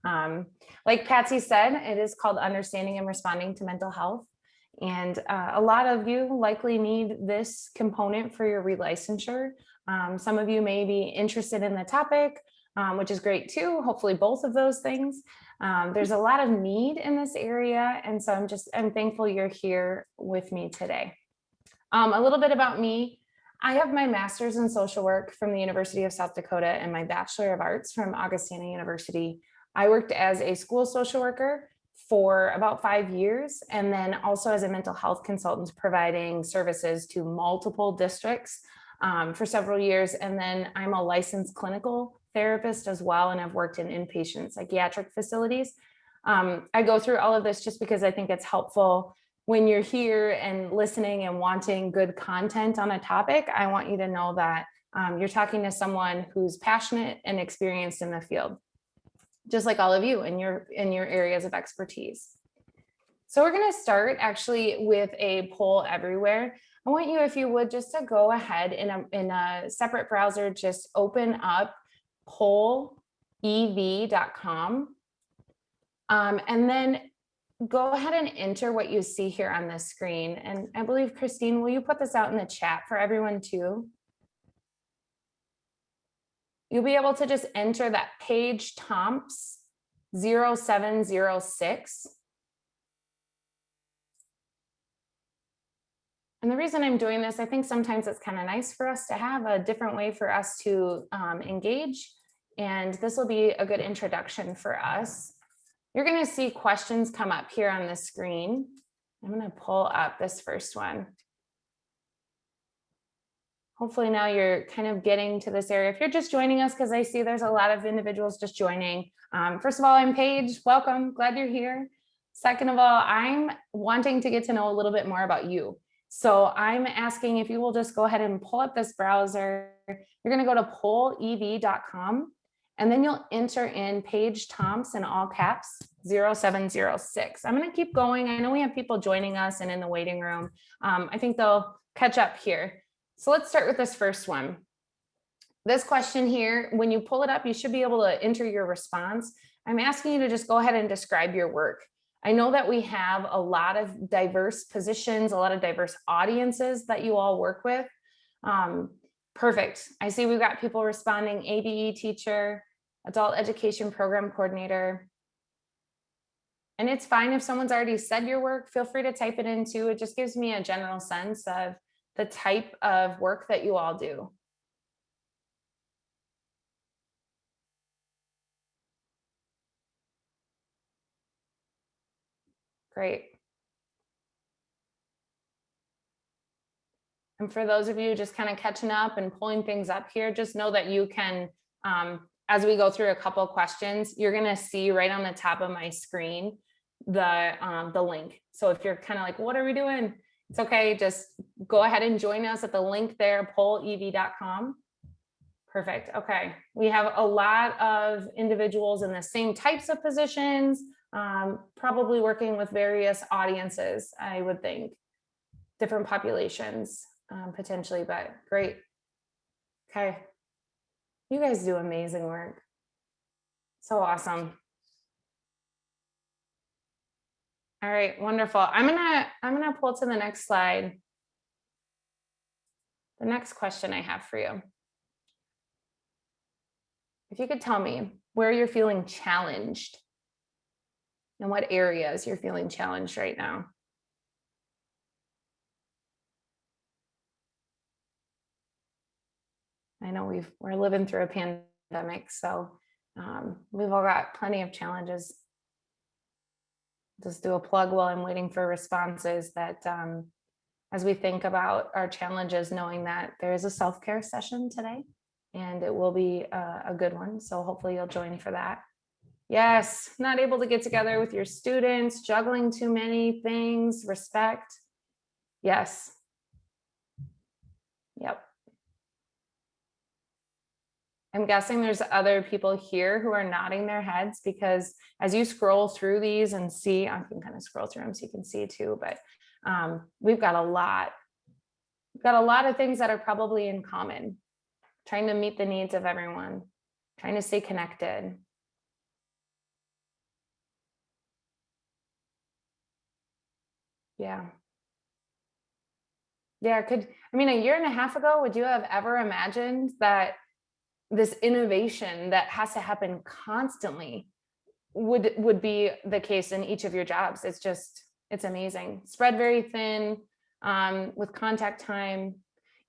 Um, like Patsy said, it is called Understanding and Responding to Mental Health. And a lot of you likely need this component for your relicensure. Some of you may be interested in the topic, which is great too. Hopefully both of those things. There's a lot of need in this area. And so I'm thankful you're here with me today. A little bit about me. I have my master's in social work from the University of South Dakota and my Bachelor of Arts from Augustana University. I worked as a school social worker for about 5 years, and then also as a mental health consultant providing services to multiple districts for several years. And then I'm a licensed clinical therapist as well, and I've worked in inpatient psychiatric facilities. I go through all of this just because I think it's helpful when you're here and listening and wanting good content on a topic. I want you to know that you're talking to someone who's passionate and experienced in the field, just like all of you in your areas of expertise. So we're going to start actually with a poll everywhere. I want you, if you would, just to go ahead in a separate browser, just open up pollev.com, and then go ahead and enter what you see here on this screen. And I believe, Christine, will you put this out in the chat for everyone too? You'll be able to just enter that Paige Thompson 0706. And the reason I'm doing this, I think sometimes it's kind of nice for us to have a different way for us to engage. And this will be a good introduction for us. You're going to see questions come up here on the screen. I'm going to pull up this first one. Hopefully now you're kind of getting to this area. If you're just joining us, because I see there's a lot of individuals just joining. First of all, I'm Paige. Welcome. Glad you're here. Second of all, I'm wanting to get to know a little bit more about you. So I'm asking if you will just go ahead and pull up this browser. You're going to go to pollev.com. And then you'll enter in Paige Thompson in all caps 0706. I'm going to keep going. I know we have people joining us and in the waiting room. I think they'll catch up here. So let's start with this first one. This question here, when you pull it up, you should be able to enter your response. I'm asking you to just go ahead and describe your work. I know that we have a lot of diverse positions, a lot of diverse audiences that you all work with. Perfect. I see we've got people responding: ABE teacher, adult education program coordinator. And it's fine if someone's already said your work, feel free to type it in too. It just gives me a general sense of the type of work that you all do. Great. And for those of you just kind of catching up and pulling things up here, just know that you can, as we go through a couple of questions, you're going to see right on the top of my screen the link. So if you're kind of like, what are we doing? It's okay. Just go ahead and join us at the link there, pollev.com. Perfect. Okay. We have a lot of individuals in the same types of positions, probably working with various audiences, I would think, different populations. Potentially, but great. Okay. You guys do amazing work. So awesome. All right, wonderful. I'm gonna pull to the next slide. The next question I have for you. If you could tell me where you're feeling challenged and what areas you're feeling challenged right now. I know we're living through a pandemic, so we've all got plenty of challenges. Just do a plug while I'm waiting for responses that as we think about our challenges, knowing that there is a self-care session today and it will be a good one. So hopefully you'll join for that. Yes, not able to get together with your students, juggling too many things, respect. Yes. Yep. I'm guessing there's other people here who are nodding their heads, because as you scroll through these and see, I can kind of scroll through them so you can see too, but we've got a lot of things that are probably in common, trying to meet the needs of everyone, trying to stay connected. Yeah. Yeah. I mean, a year and a half ago, would you have ever imagined that this innovation that has to happen constantly would be the case in each of your jobs? It's amazing. Spread very thin, with contact time.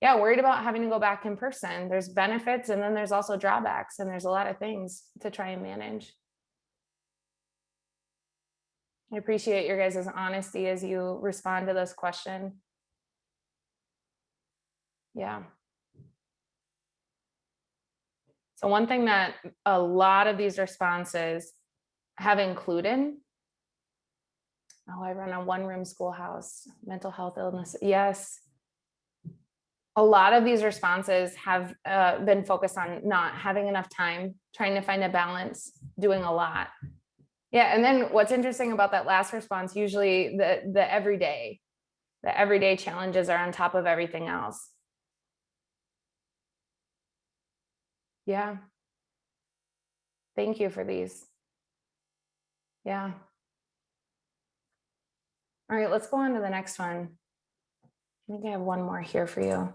Yeah, worried about having to go back in person. There's benefits and then there's also drawbacks, and there's a lot of things to try and manage. I appreciate your guys' honesty as you respond to this question. Yeah. So one thing that a lot of these responses have included, oh, I run a one-room schoolhouse, mental health illness. Yes. A lot of these responses have been focused on not having enough time, trying to find a balance, doing a lot. Yeah. And then what's interesting about that last response, usually the everyday challenges are on top of everything else. Yeah. Thank you for these. Yeah. All right, let's go on to the next one. I think I have one more here for you.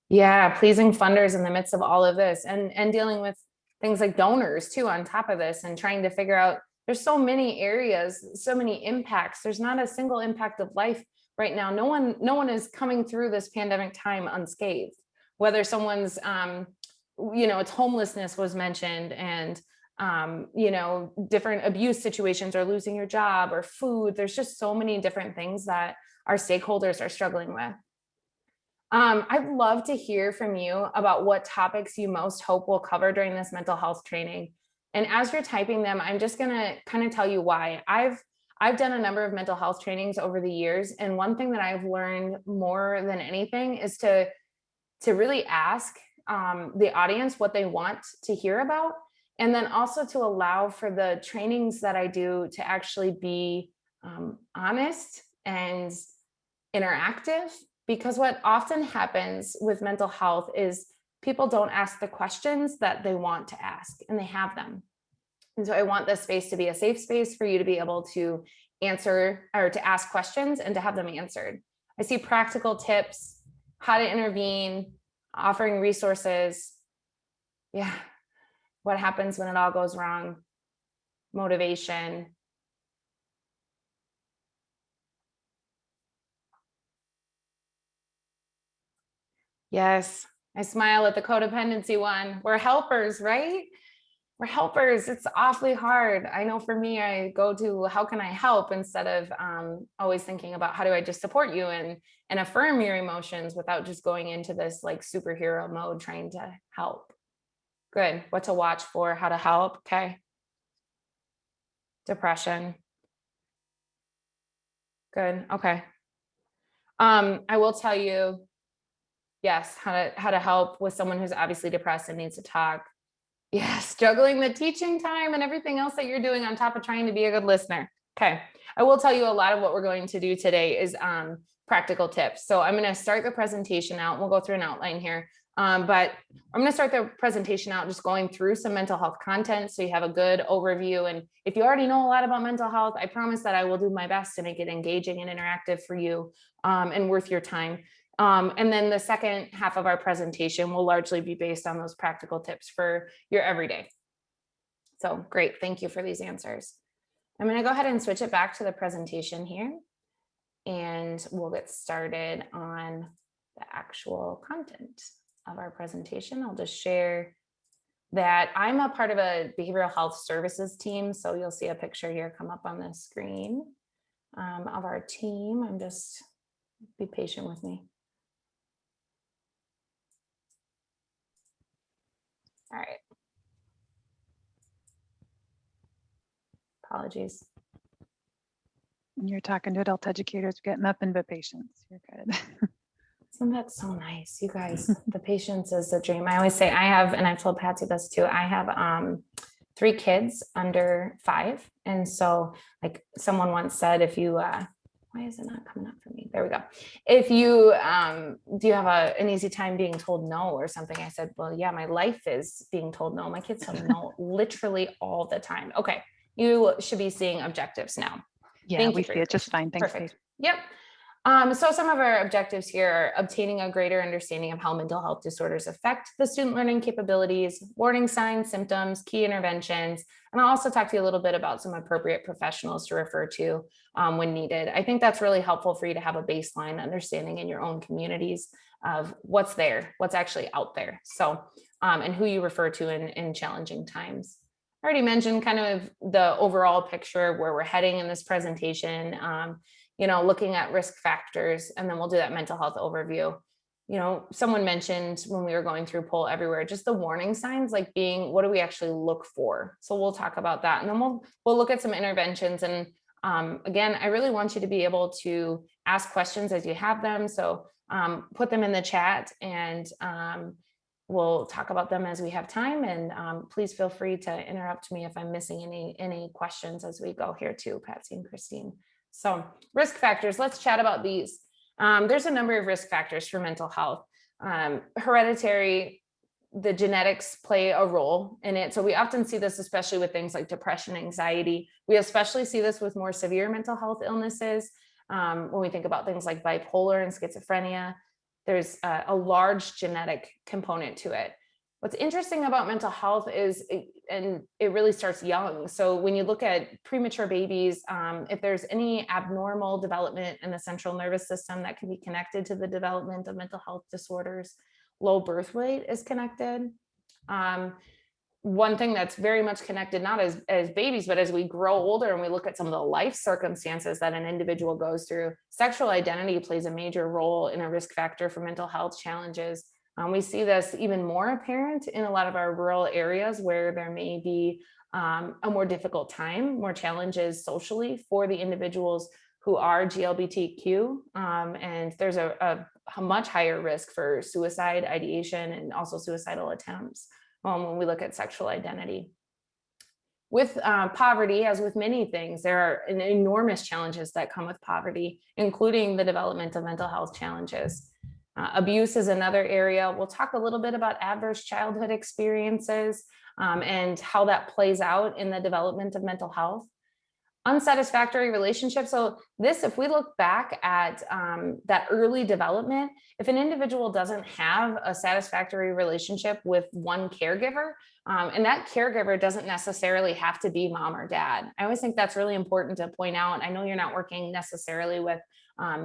Yeah, pleasing funders in the midst of all of this, and dealing with things like donors too on top of this, and trying to figure out, there's so many areas, so many impacts. There's not a single impact of life right now. No one is coming through this pandemic time unscathed. Whether someone's it's homelessness was mentioned, and different abuse situations, or losing your job, or food. There's just so many different things that our stakeholders are struggling with. I'd love to hear from you about what topics you most hope we'll cover during this mental health training. And as you're typing them, I'm just gonna kind of tell you why. I've done a number of mental health trainings over the years, and one thing that I've learned more than anything is to really ask the audience what they want to hear about, and then also to allow for the trainings that I do to actually be honest and interactive. Because what often happens with mental health is people don't ask the questions that they want to ask, and they have them. And so I want this space to be a safe space for you to be able to answer, or to ask questions and to have them answered. I see practical tips, how to intervene, offering resources. Yeah. What happens when it all goes wrong? Motivation. Yes. I smile at the codependency one. We're helpers, right? We're helpers. It's awfully hard. I know for me, I go to how can I help, instead of always thinking about how do I just support you and affirm your emotions, without just going into this like superhero mode trying to help. Good. What to watch for, how to help. Okay. Depression. Good. Okay. I will tell you, yes, how to help with someone who's obviously depressed and needs to talk. Yes, juggling the teaching time and everything else that you're doing on top of trying to be a good listener. Okay. I will tell you, a lot of what we're going to do today is practical tips. So I'm going to start the presentation out. We'll go through an outline here. But I'm going to start the presentation out just going through some mental health content, so you have a good overview. And if you already know a lot about mental health, I promise that I will do my best to make it engaging and interactive for you, and worth your time. And then the second half of our presentation will largely be based on those practical tips for your everyday. So great. Thank you for these answers. I'm going to go ahead and switch it back to the presentation here, and we'll get started on the actual content of our presentation. I'll just share that I'm a part of a behavioral health services team. So you'll see a picture here come up on the screen of our team. Be patient with me. All right. Apologies. You're talking to adult educators, getting nothing but patience. You're good. Isn't that so nice? You guys, the patience is a dream. I always say I have, and I've told Patsy this too, I have 3 kids under 5. And so like someone once said, if you, why is it not coming up for me? There we go. If you, do you have an easy time being told no or something? I said, well, yeah, my life is being told no. My kids tell me no literally all the time. Okay. You should be seeing objectives now. Yeah, Thank we you for see your it just patience. fine. Thanks, Paige. Perfect. Yep. So some of our objectives here are obtaining a greater understanding of how mental health disorders affect the student learning capabilities, warning signs, symptoms, key interventions, and I'll also talk to you a little bit about some appropriate professionals to refer to when needed. I think that's really helpful for you to have a baseline understanding in your own communities of what's there, what's actually out there. So, and who you refer to in challenging times. I already mentioned kind of the overall picture of where we're heading in this presentation. Looking at risk factors, and then we'll do that mental health overview. Someone mentioned when we were going through Poll Everywhere, just the warning signs, like being, what do we actually look for? So we'll talk about that, and then we'll look at some interventions. And again, I really want you to be able to ask questions as you have them. So put them in the chat, and we'll talk about them as we have time. And please feel free to interrupt me if I'm missing any questions as we go here too, Patsy and Christine. So risk factors, let's chat about these. There's a number of risk factors for mental health. Hereditary, the genetics play a role in it. So we often see this, especially with things like depression, anxiety. We especially see this with more severe mental health illnesses. When we think about things like bipolar and schizophrenia, there's a large genetic component to it. What's interesting about mental health is, it really starts young. So when you look at premature babies, if there's any abnormal development in the central nervous system that can be connected to the development of mental health disorders, low birth weight is connected. One thing that's very much connected, not as babies, but as we grow older and we look at some of the life circumstances that an individual goes through, sexual identity plays a major role in a risk factor for mental health challenges. We see this even more apparent in a lot of our rural areas where there may be a more difficult time, more challenges socially for the individuals who are GLBTQ. And there's a much higher risk for suicide ideation and also suicidal attempts when we look at sexual identity. With poverty, as with many things, there are enormous challenges that come with poverty, including the development of mental health challenges. Abuse is another area. We'll talk a little bit about adverse childhood experiences and how that plays out in the development of mental health. Unsatisfactory relationships. So this, if we look back at that early development, if an individual doesn't have a satisfactory relationship with one caregiver, and that caregiver doesn't necessarily have to be mom or dad. I always think that's really important to point out. I know you're not working necessarily with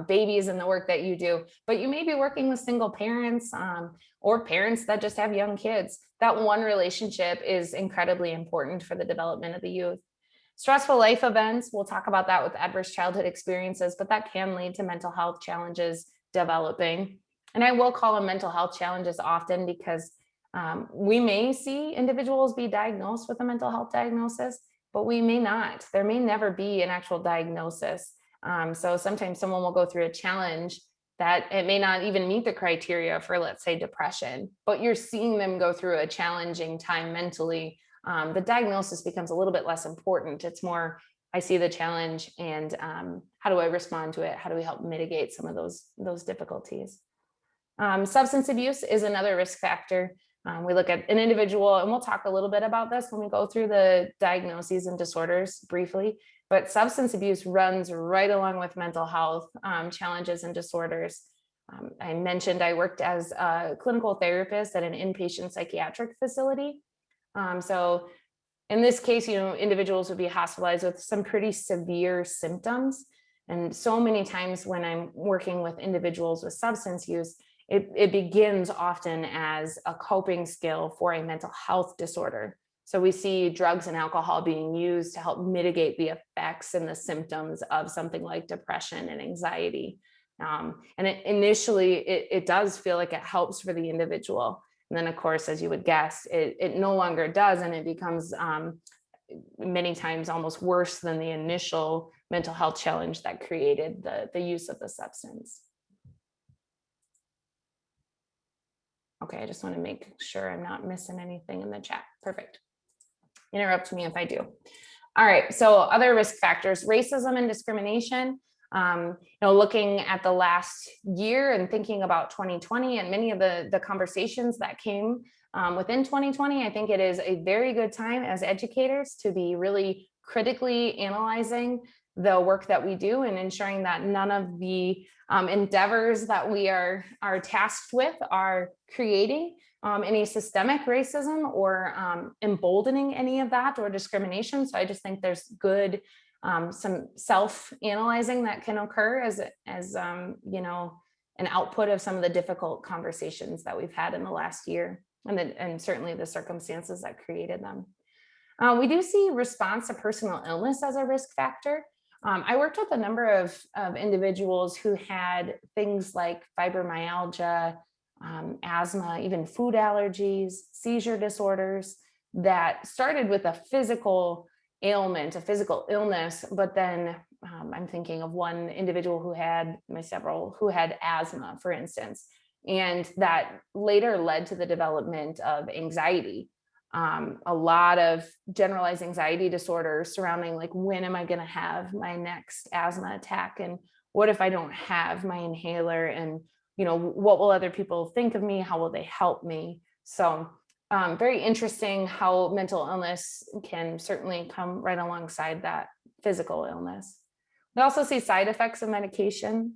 babies in the work that you do, but you may be working with single parents or parents that just have young kids. That one relationship is incredibly important for the development of the youth. Stressful life events, we'll talk about that with adverse childhood experiences, but that can lead to mental health challenges developing. And I will call them mental health challenges often because we may see individuals be diagnosed with a mental health diagnosis, but we may not. There may never be an actual diagnosis. So sometimes someone will go through a challenge that it may not even meet the criteria for, let's say, depression, but you're seeing them go through a challenging time mentally. The diagnosis becomes a little bit less important. It's more, I see the challenge and how do I respond to it? How do we help mitigate some of those difficulties? Substance abuse is another risk factor. We look at an individual, and we'll talk a little bit about this when we go through the diagnoses and disorders briefly, but substance abuse runs right along with mental health challenges and disorders. I mentioned I worked as a clinical therapist at an inpatient psychiatric facility. So in this case, individuals would be hospitalized with some pretty severe symptoms. And so many times when I'm working with individuals with substance use, it begins often as a coping skill for a mental health disorder. So we see drugs and alcohol being used to help mitigate the effects and the symptoms of something like depression and anxiety. And initially, it does feel like it helps for the individual. And then, of course, as you would guess, it no longer does, and it becomes many times almost worse than the initial mental health challenge that created the use of the substance. Okay, I just want to make sure I'm not missing anything in the chat. Perfect. Interrupt me if I do. All right, so other risk factors, racism and discrimination. Looking at the last year and thinking about 2020 and many of the conversations that came within 2020, I think it is a very good time as educators to be really critically analyzing the work that we do and ensuring that none of the endeavors that we are tasked with are creating any systemic racism or emboldening any of that or discrimination. So I just think there's good some self-analyzing that can occur as you know, an output of some of the difficult conversations that we've had in the last year, and certainly the circumstances that created them. We do see response to personal illness as a risk factor. I worked with a number of individuals who had things like fibromyalgia, asthma, even food allergies, seizure disorders that started with a physical ailment, a physical illness, but then I'm thinking of one individual who had asthma, for instance, and that later led to the development of anxiety. A lot of generalized anxiety disorders surrounding like, when am I going to have my next asthma attack? And what if I don't have my inhaler? And, you know, what will other people think of me? How will they help me? So very interesting how mental illness can certainly come right alongside that physical illness. We also see side effects of medication,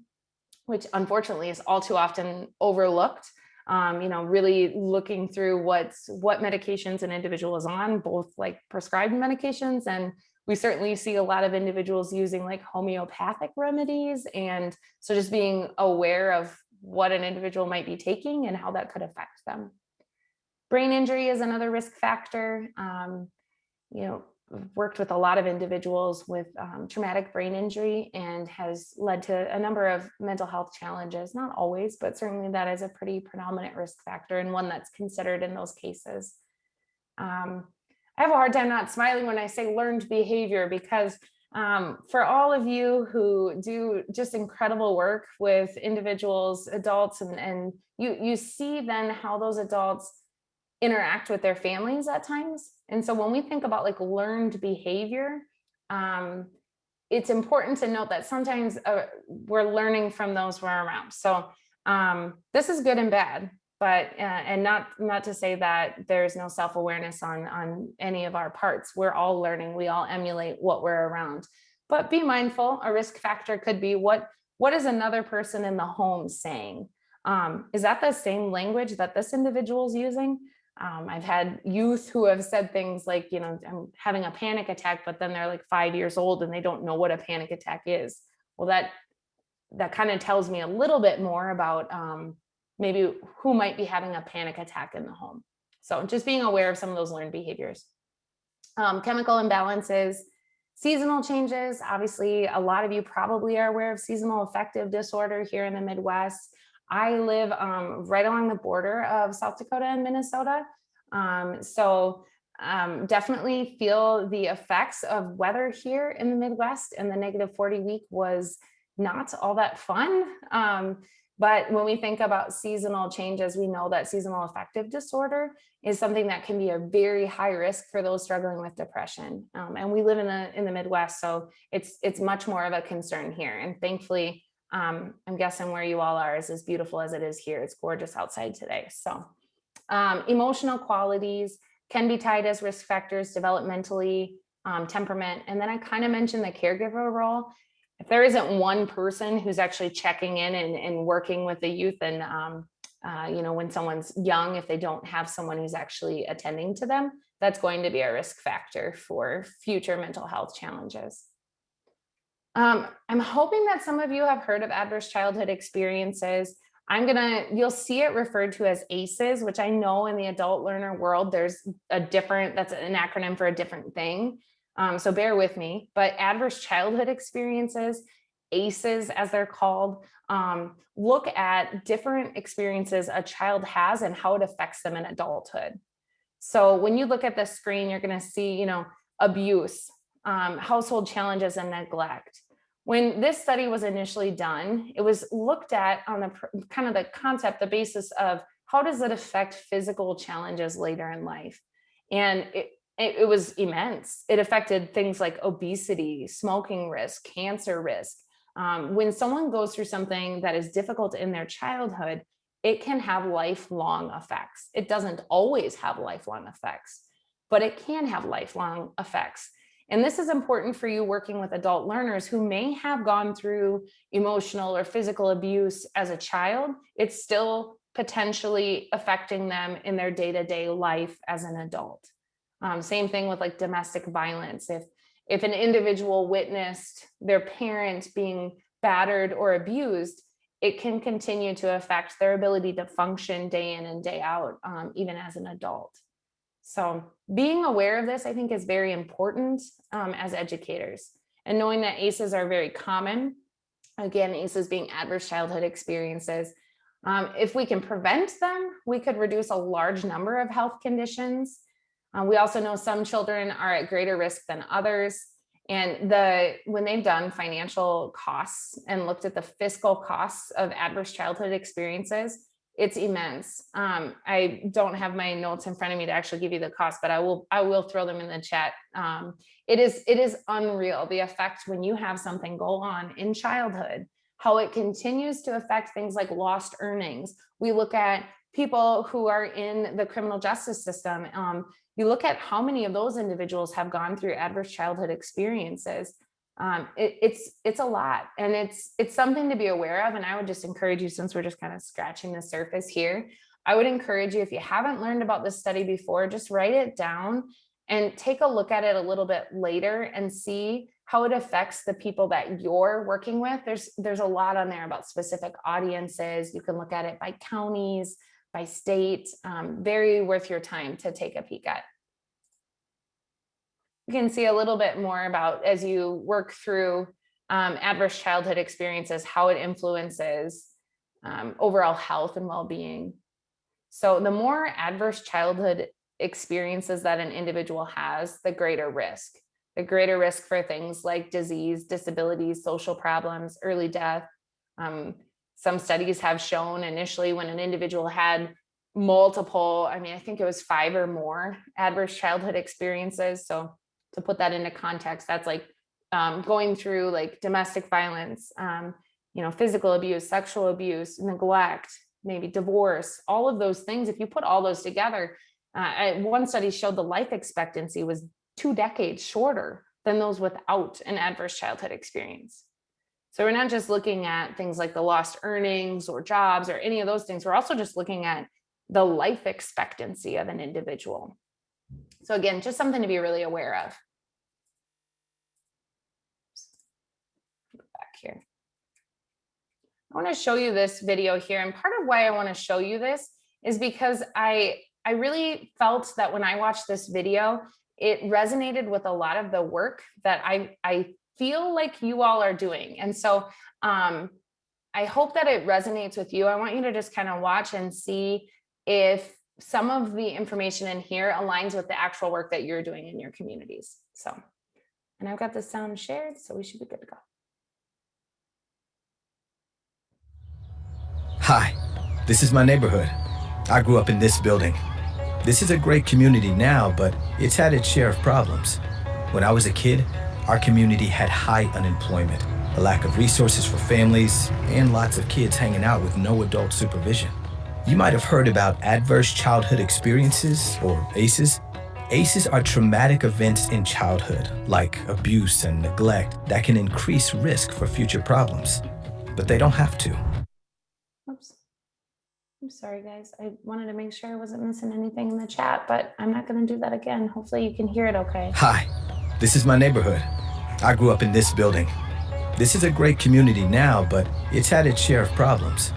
which unfortunately is all too often overlooked. You know, really looking through what medications an individual is on, both like prescribed medications, and we certainly see a lot of individuals using like homeopathic remedies. And so just being aware of what an individual might be taking and how that could affect them. Brain injury is another risk factor. You know, worked with a lot of individuals with traumatic brain injury, and has led to a number of mental health challenges. Not always, but certainly that is a pretty predominant risk factor and one that's considered in those cases. I have a hard time not smiling when I say learned behavior, because for all of you who do just incredible work with individuals, adults, and you see then how those adults interact with their families at times. And so when we think about like learned behavior, it's important to note that sometimes we're learning from those we're around. So this is good and bad, but and not to say that there's no self-awareness on any of our parts. We're all learning. We all emulate what we're around. But be mindful. A risk factor could be what is another person in the home saying? Is that the same language that this individual is using? I've had youth who have said things like, you know, I'm having a panic attack, but then they're like 5 years old and they don't know what a panic attack is. Well, that kind of tells me a little bit more about maybe who might be having a panic attack in the home. So just being aware of some of those learned behaviors. Chemical imbalances, seasonal changes. Obviously, a lot of you probably are aware of seasonal affective disorder here in the Midwest. I live right along the border of South Dakota and Minnesota. So definitely feel the effects of weather here in the Midwest, and the -40 week was not all that fun. But when we think about seasonal changes, we know that seasonal affective disorder is something that can be a very high risk for those struggling with depression. And we live in the Midwest, so it's much more of a concern here. And thankfully, I'm guessing where you all are is as beautiful as it is here. It's gorgeous outside today. So emotional qualities can be tied as risk factors developmentally, temperament. And then I kind of mentioned the caregiver role. If there isn't one person who's actually checking in and working with the youth, and you know, when someone's young, if they don't have someone who's actually attending to them, that's going to be a risk factor for future mental health challenges. I'm hoping that some of you have heard of adverse childhood experiences. You'll see it referred to as ACEs, which I know in the adult learner world, that's an acronym for a different thing. So bear with me, but adverse childhood experiences, ACEs as they're called, look at different experiences a child has and how it affects them in adulthood. So when you look at the screen, you're going to see, you know, abuse, household challenges, and neglect. When this study was initially done, it was looked at on the kind of the concept, the basis of how does it affect physical challenges later in life? And it was immense. It affected things like obesity, smoking risk, cancer risk. When someone goes through something that is difficult in their childhood, it can have lifelong effects. It doesn't always have lifelong effects, but it can have lifelong effects. And this is important for you working with adult learners who may have gone through emotional or physical abuse as a child. It's still potentially affecting them in their day-to-day life as an adult. Same thing with like domestic violence. If an individual witnessed their parent being battered or abused, it can continue to affect their ability to function day in and day out, even as an adult. So being aware of this, I think, is very important as educators, and knowing that ACEs are very common. Again, ACEs being adverse childhood experiences. If we can prevent them, we could reduce a large number of health conditions. We also know some children are at greater risk than others. And when they've done financial costs and looked at the fiscal costs of adverse childhood experiences, it's immense. I don't have my notes in front of me to actually give you the cost, but I will throw them in the chat. It is unreal, the effect when you have something go on in childhood, how it continues to affect things like lost earnings. We look at people who are in the criminal justice system. You look at how many of those individuals have gone through adverse childhood experiences. It's a lot, and it's something to be aware of. And I would just encourage you, since we're just kind of scratching the surface here, I would encourage you, if you haven't learned about this study before, just write it down and take a look at it a little bit later and see how it affects the people that you're working with. There's a lot on there about specific audiences. You can look at it by counties, by state. Very worth your time to take a peek at. You can see a little bit more about, as you work through adverse childhood experiences, how it influences overall health and well-being. So the more adverse childhood experiences that an individual has, the greater risk for things like disease, disabilities, social problems, early death. Some studies have shown initially, when an individual had multiple, I think it was 5 or more adverse childhood experiences. So to put that into context, that's like going through like domestic violence, physical abuse, sexual abuse, neglect, maybe divorce, all of those things. If you put all those together, one study showed the life expectancy was 2 decades shorter than those without an adverse childhood experience. So we're not just looking at things like the lost earnings or jobs or any of those things. We're also just looking at the life expectancy of an individual. So again, just something to be really aware of. Back here. I want to show you this video here. And part of why I want to show you this is because I really felt that when I watched this video, it resonated with a lot of the work that I feel like you all are doing. And so I hope that it resonates with you. I want you to just kind of watch and see if some of the information in here aligns with the actual work that you're doing in your communities. So, and I've got the sound shared, so we should be good to go. Hi, this is my neighborhood. I grew up in this building. This is a great community now, but it's had its share of problems. When I was a kid, our community had high unemployment, a lack of resources for families, and lots of kids hanging out with no adult supervision. You might have heard about adverse childhood experiences, or ACEs. ACEs are traumatic events in childhood, like abuse and neglect, that can increase risk for future problems. But they don't have to. Oops. I'm sorry, guys. I wanted to make sure I wasn't missing anything in the chat, but I'm not going to do that again. Hopefully you can hear it okay. Hi, this is my neighborhood. I grew up in this building. This is a great community now, but it's had its share of problems.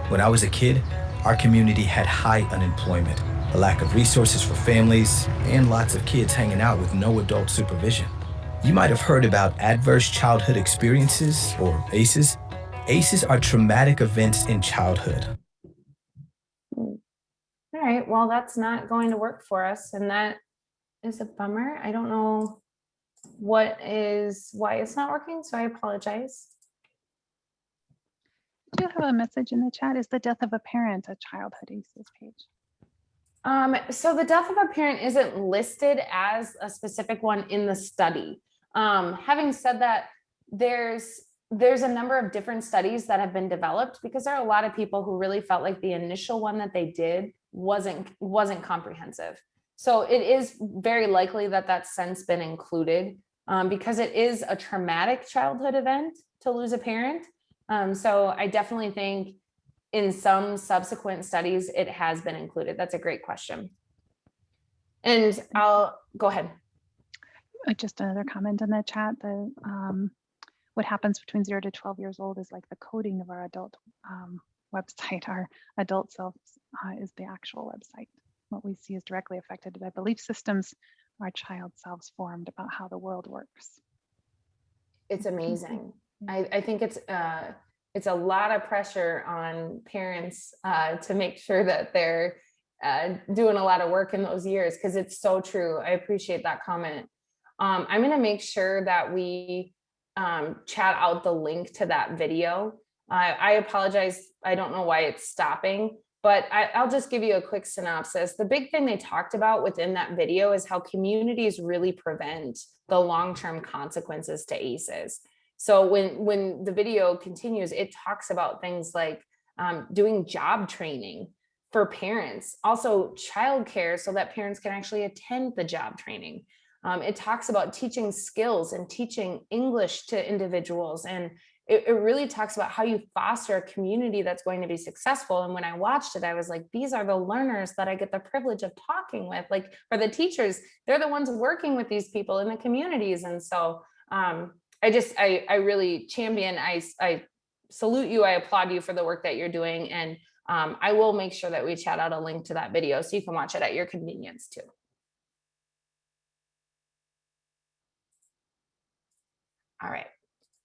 When I was a kid, our community had high unemployment, a lack of resources for families, and lots of kids hanging out with no adult supervision. You might have heard about adverse childhood experiences, or ACEs. ACEs are traumatic events in childhood. All right, well, that's not going to work for us, and that is a bummer. I don't know why it's not working, so I apologize. Do you have a message in the chat? Is the death of a parent a childhood ACEs page? So the death of a parent isn't listed as a specific one in the study. Having said that, there's a number of different studies that have been developed, because there are a lot of people who really felt like the initial one that they did wasn't comprehensive. So it is very likely that that's since been included because it is a traumatic childhood event to lose a parent. So I definitely think in some subsequent studies, it has been included. That's a great question. And I'll go ahead. Just another comment in the chat. What happens between 0 to 12 years old is like the coding of our adult website. Our adult self is the actual website. What we see is directly affected by belief systems our child selves formed about how the world works. It's amazing. I think it's a lot of pressure on parents to make sure that they're doing a lot of work in those years, because it's so true. I appreciate that comment. I'm going to make sure that we chat out the link to that video. I apologize. I don't know why it's stopping, but I'll just give you a quick synopsis. The big thing they talked about within that video is how communities really prevent the long-term consequences to ACEs. So when the video continues, it talks about things like doing job training for parents, also childcare so that parents can actually attend the job training. It talks about teaching skills and teaching English to individuals. And it really talks about how you foster a community that's going to be successful. And when I watched it, I was like, these are the learners that I get the privilege of talking with. Like, for the teachers, they're the ones working with these people in the communities. And so I really champion, I salute you. I applaud you for the work that you're doing. And I will make sure that we chat out a link to that video so you can watch it at your convenience too. All right.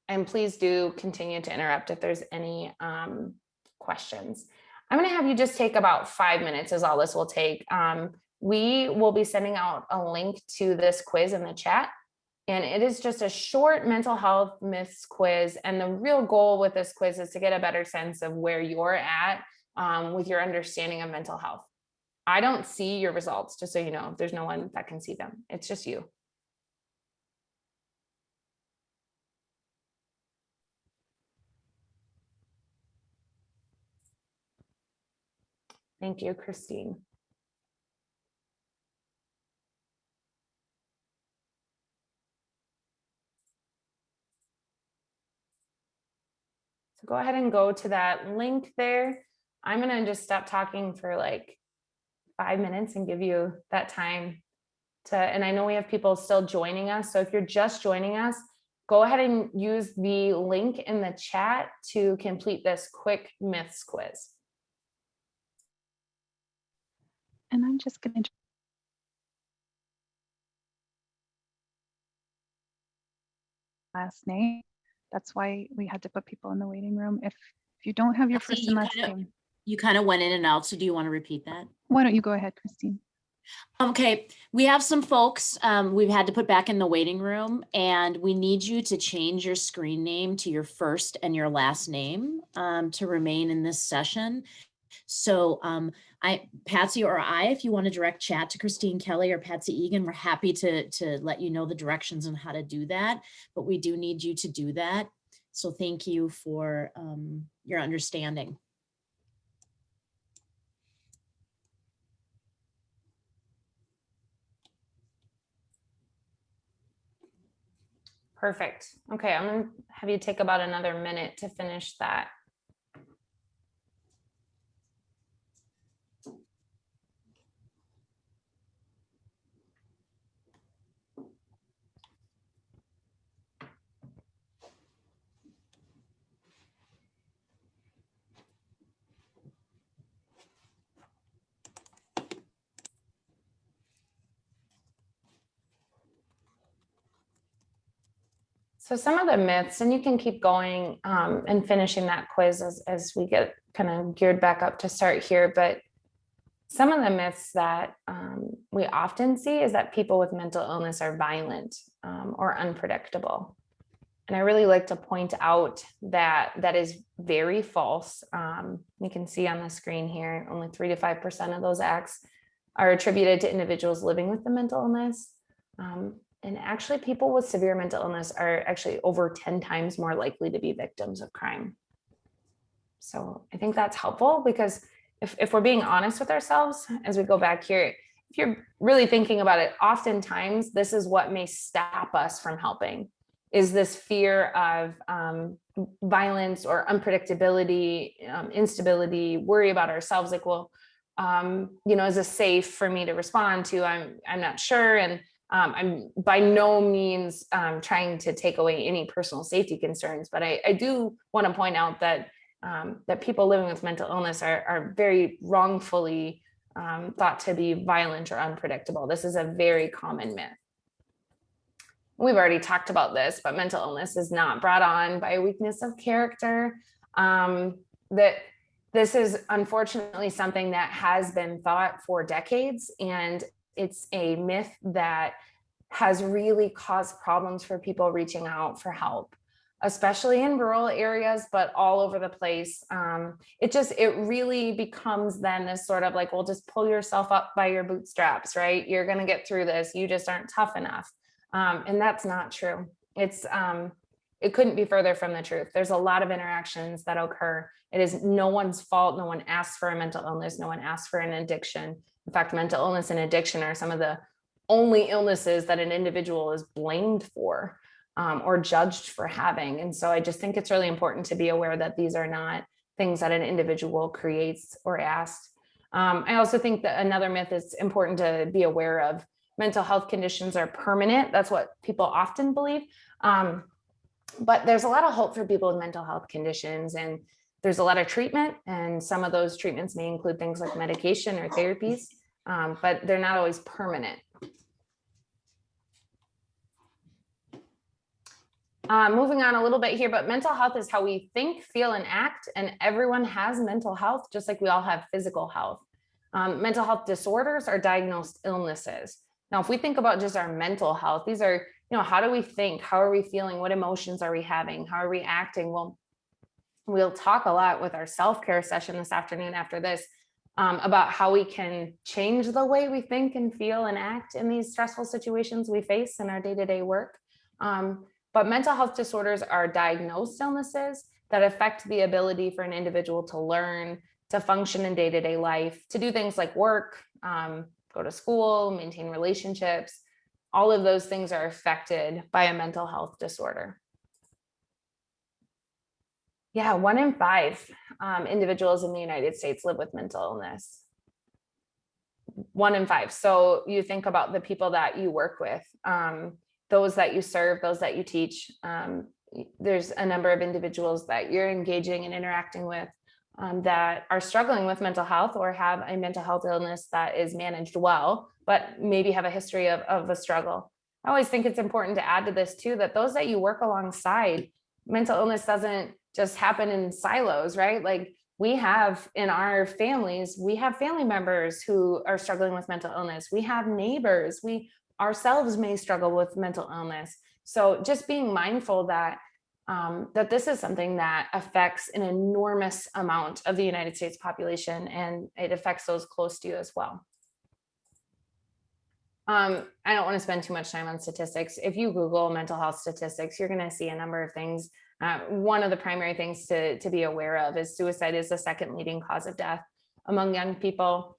And please do continue to interrupt if there's any questions. I'm going to have you just take about 5 minutes is all this will take. We will be sending out a link to this quiz in the chat. And it is just a short mental health myths quiz. And the real goal with this quiz is to get a better sense of where you're at with your understanding of mental health. I don't see your results, just so you know. There's no one that can see them. It's just you. Thank you, Christine. So go ahead and go to that link there. I'm going to just stop talking for like 5 minutes and give you that time to, and I know we have people still joining us. So if you're just joining us, go ahead and use the link in the chat to complete this quick myths quiz. And I'm just going to last name. That's why we had to put people in the waiting room. If you don't have your first and last name. You kind of went in and out. So do you want to repeat that? Why don't you go ahead, Christine? Okay, we have some folks we've had to put back in the waiting room, and we need you to change your screen name to your first and your last name to remain in this session. So Patsy or I, if you want to direct chat to Christine Kelly or Patsy Egan, we're happy to let you know the directions on how to do that, but we do need you to do that. So thank you for your understanding. Perfect. Okay, I'm going to have you take about another minute to finish that. So some of the myths, and you can keep going and finishing that quiz as we get kind of geared back up to start here, but some of the myths that we often see is that people with mental illness are violent or unpredictable. And I really like to point out that that is very false. You can see on the screen here, only 3 to 5% of those acts are attributed to individuals living with the mental illness. And actually, people with severe mental illness are actually over 10 times more likely to be victims of crime. So I think that's helpful, because if we're being honest with ourselves, as we go back here, if you're really thinking about it, oftentimes this is what may stop us from helping, is this fear of violence or unpredictability, instability, worry about ourselves. Like, well, is this safe for me to respond to? I'm not sure. And I'm by no means trying to take away any personal safety concerns, but I do want to point out that that people living with mental illness are very wrongfully thought to be violent or unpredictable. This is a very common myth. We've already talked about this, but mental illness is not brought on by a weakness of character. That this is unfortunately something that has been thought for decades, and it's a myth that has really caused problems for people reaching out for help, especially in rural areas, but all over the place. It really becomes then this sort of like, well, just pull yourself up by your bootstraps, right? You're going to get through this. You just aren't tough enough. And that's not true. It couldn't be further from the truth. There's a lot of interactions that occur. It is no one's fault. No one asks for a mental illness. No one asks for an addiction. In fact, mental illness and addiction are some of the only illnesses that an individual is blamed for or judged for having. And so I just think it's really important to be aware that these are not things that an individual creates or asks. I also think that another myth is important to be aware of. Mental health conditions are permanent. That's what people often believe. But there's a lot of hope for people with mental health conditions, and there's a lot of treatment, and some of those treatments may include things like medication or therapies, but they're not always permanent. Moving on a little bit here, but mental health is how we think, feel, and act, and everyone has mental health, just like we all have physical health. Mental health disorders are diagnosed illnesses. Now, if we think about just our mental health, these are, how do we think? How are we feeling? What emotions are we having? How are we acting? Well, we'll talk a lot with our self-care session this afternoon after this about how we can change the way we think and feel and act in these stressful situations we face in our day-to-day work. But mental health disorders are diagnosed illnesses that affect the ability for an individual to learn, to function in day-to-day life, to do things like work, go to school, maintain relationships. All of those things are affected by a mental health disorder. Yeah, 1 in 5 individuals in the United States live with mental illness. 1 in 5. So you think about the people that you work with, those that you serve, those that you teach. There's a number of individuals that you're engaging and interacting with that are struggling with mental health or have a mental health illness that is managed well, but maybe have a history of a struggle. I always think it's important to add to this too, that those that you work alongside, mental illness doesn't just happen in silos, right? Like we have in our families, we have family members who are struggling with mental illness. We have neighbors, we ourselves may struggle with mental illness. So just being mindful that that this is something that affects an enormous amount of the United States population, and it affects those close to you as well. I don't want to spend too much time on statistics. If you Google mental health statistics, you're going to see a number of things. One of the primary things to be aware of is suicide is the second leading cause of death among young people.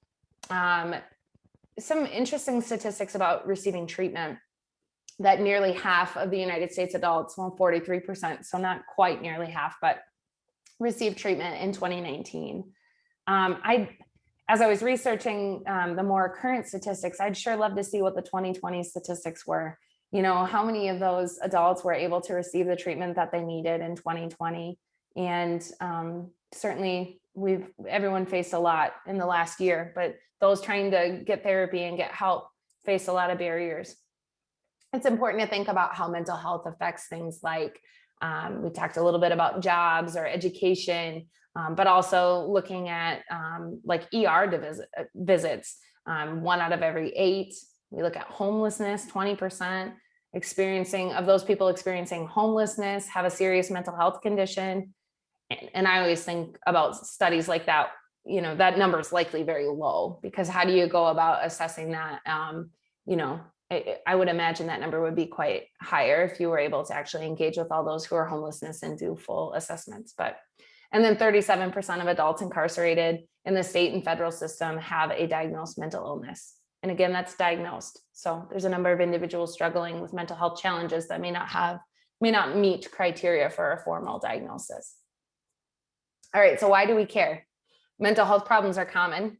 Some interesting statistics about receiving treatment, that nearly half of the United States adults, well, 43%, so not quite nearly half, but received treatment in 2019. As I was researching the more current statistics, I'd sure love to see what the 2020 statistics were. How many of those adults were able to receive the treatment that they needed in 2020? And certainly everyone faced a lot in the last year, but those trying to get therapy and get help face a lot of barriers. It's important to think about how mental health affects things like, we talked a little bit about jobs or education, but also looking at like ER visits, 1 out of every 8. We look at homelessness, 20% of those people experiencing homelessness have a serious mental health condition. And I always think about studies like that, that number is likely very low, because how do you go about assessing that? I would imagine that number would be quite higher if you were able to actually engage with all those who are homelessness and do full assessments. And then 37% of adults incarcerated in the state and federal system have a diagnosed mental illness. And again, that's diagnosed. So there's a number of individuals struggling with mental health challenges that may not meet criteria for a formal diagnosis. All right, so why do we care? Mental health problems are common.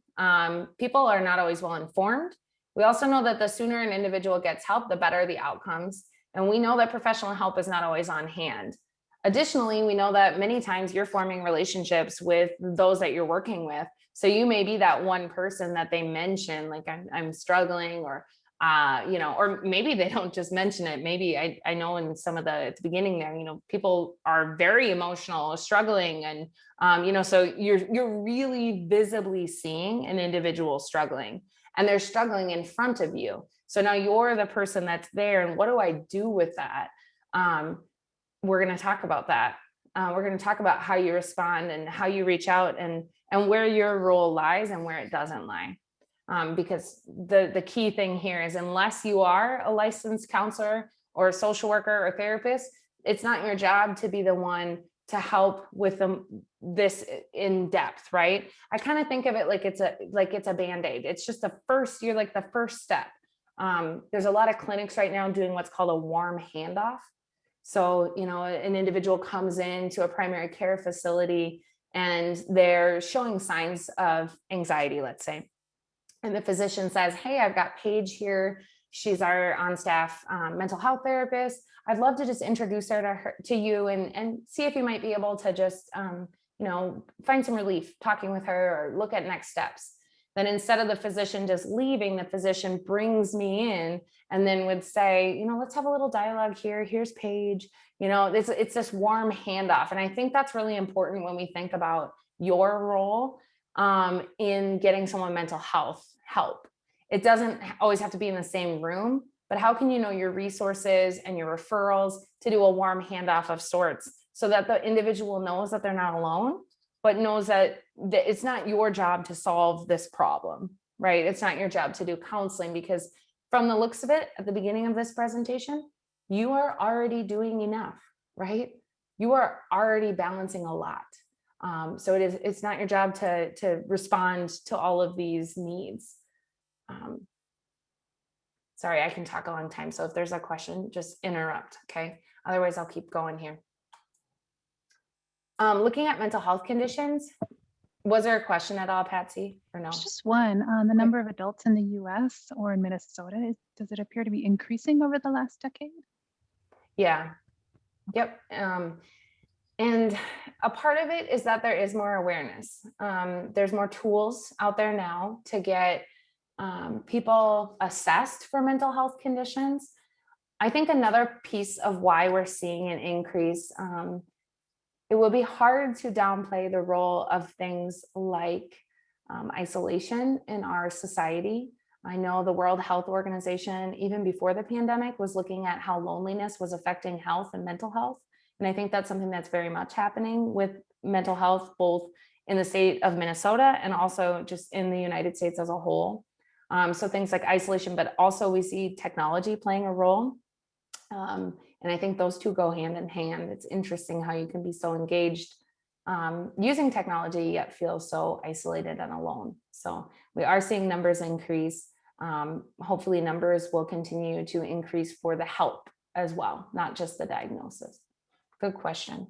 People are not always well informed. We also know that the sooner an individual gets help, the better the outcomes. And we know that professional help is not always on hand. Additionally, we know that many times you're forming relationships with those that you're working with. So you may be that one person that they mention, like I'm struggling, or or maybe they don't just mention it. Maybe I know in some of at the beginning there, people are very emotional, struggling, and so you're really visibly seeing an individual struggling, and they're struggling in front of you. So now you're the person that's there, and what do I do with that? We're going to talk about that. We're going to talk about how you respond and how you reach out, and where your role lies and where it doesn't lie. Because the key thing here is, unless you are a licensed counselor or a social worker or therapist, it's not your job to be the one to help with this in depth, right? I kind of think of it like it's a Band-Aid. It's just you're like the first step. There's a lot of clinics right now doing what's called a warm handoff. So, an individual comes into a primary care facility and they're showing signs of anxiety, let's say. And the physician says, hey, I've got Paige here. She's our on-staff mental health therapist. I'd love to just introduce her to you and see if you might be able to just, find some relief talking with her or look at next steps. Then instead of the physician just leaving, the physician brings me in and then would say, let's have a little dialogue here. Here's Paige. It's this warm handoff. And I think that's really important when we think about your role in getting someone mental health help. It doesn't always have to be in the same room, but how can you know your resources and your referrals to do a warm handoff of sorts, so that the individual knows that they're not alone, but knows that it's not your job to solve this problem, right? It's not your job to do counseling, because from the looks of it at the beginning of this presentation, you are already doing enough, right? You are already balancing a lot. So it's not your job to respond to all of these needs. Sorry, I can talk a long time. So if there's a question, just interrupt, okay? Otherwise, I'll keep going here. Looking at mental health conditions, was there a question at all, Patsy, or no? There's just one. The number of adults in the US or in Minnesota, does it appear to be increasing over the last decade? Yeah. Yep. And a part of it is that there is more awareness. There's more tools out there now to get people assessed for mental health conditions. I think another piece of why we're seeing an increase, it will be hard to downplay the role of things like isolation in our society. I know the World Health Organization, even before the pandemic, was looking at how loneliness was affecting health and mental health. And I think that's something that's very much happening with mental health, both in the state of Minnesota and also just in the United States as a whole. So things like isolation, but also we see technology playing a role. And I think those two go hand in hand. It's interesting how you can be so engaged using technology, yet feel so isolated and alone. So we are seeing numbers increase. Hopefully numbers will continue to increase for the help as well, not just the diagnosis. Good question.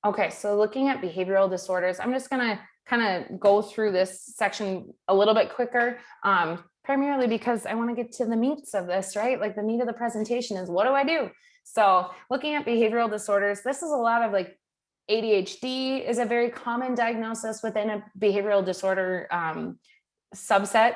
Okay, so looking at behavioral disorders, I'm just gonna kind of go through this section a little bit quicker, primarily because I wanna get to the meats of this, right? Like the meat of the presentation is, what do I do? So looking at behavioral disorders, this is a lot of like ADHD is a very common diagnosis within a behavioral disorder subset,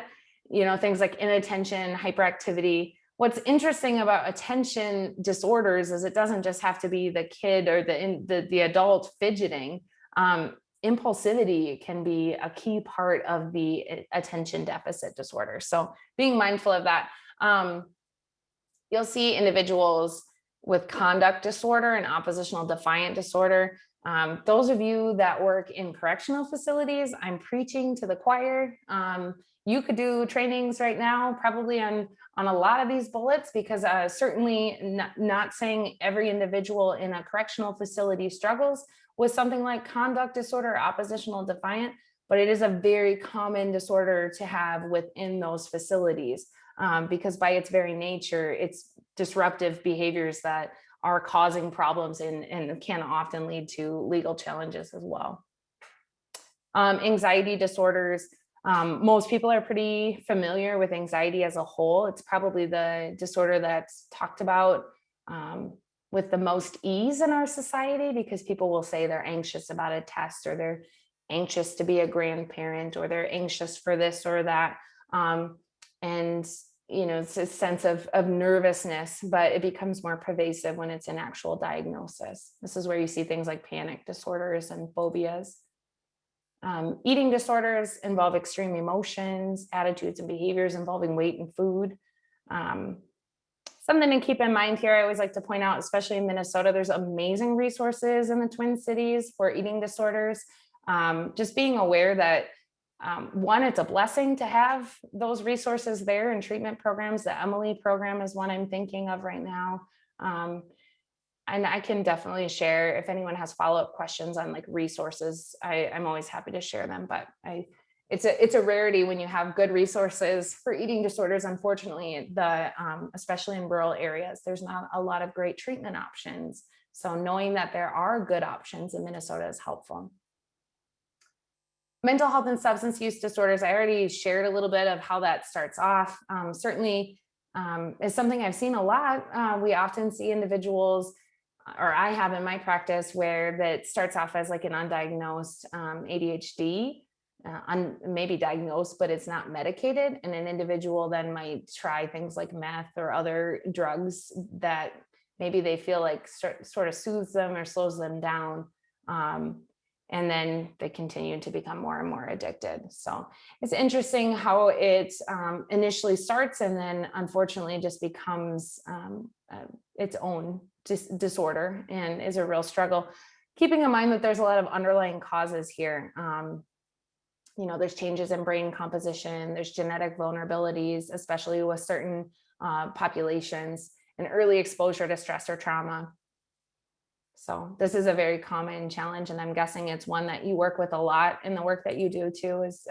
things like inattention, hyperactivity. What's interesting about attention disorders is it doesn't just have to be the kid or the adult fidgeting. Impulsivity can be a key part of the attention deficit disorder. So being mindful of that. You'll see individuals with conduct disorder and oppositional defiant disorder. Those of you that work in correctional facilities, I'm preaching to the choir. You could do trainings right now, probably on a lot of these bullets, because certainly not saying every individual in a correctional facility struggles with something like conduct disorder, oppositional defiant, but it is a very common disorder to have within those facilities, because by its very nature, it's disruptive behaviors that are causing problems and can often lead to legal challenges as well. Anxiety disorders. Most people are pretty familiar with anxiety as a whole. It's probably the disorder that's talked about with the most ease in our society, because people will say they're anxious about a test, or they're anxious to be a grandparent, or they're anxious for this or that. And it's a sense of nervousness, but it becomes more pervasive when it's an actual diagnosis. This is where you see things like panic disorders and phobias. Eating disorders involve extreme emotions, attitudes, and behaviors involving weight and food. Something to keep in mind here, I always like to point out, especially in Minnesota, there's amazing resources in the Twin Cities for eating disorders. Just being aware that one, it's a blessing to have those resources there and treatment programs. The Emily program is one I'm thinking of right now. And I can definitely share if anyone has follow-up questions on like resources. I'm always happy to share them, but it's a rarity when you have good resources for eating disorders. Unfortunately, especially in rural areas, there's not a lot of great treatment options. So knowing that there are good options in Minnesota is helpful. Mental health and substance use disorders, I already shared a little bit of how that starts off. Certainly is something I've seen a lot. We often see individuals, or I have in my practice, where that starts off as like an undiagnosed ADHD, maybe diagnosed, but it's not medicated. And an individual then might try things like meth or other drugs that maybe they feel like sort of soothes them or slows them down. And then they continue to become more and more addicted. So it's interesting how it initially starts and then unfortunately just becomes its own disorder and is a real struggle. Keeping in mind that there's a lot of underlying causes here. There's changes in brain composition, there's genetic vulnerabilities, especially with certain populations, and early exposure to stress or trauma. So this is a very common challenge, and I'm guessing it's one that you work with a lot in the work that you do too, is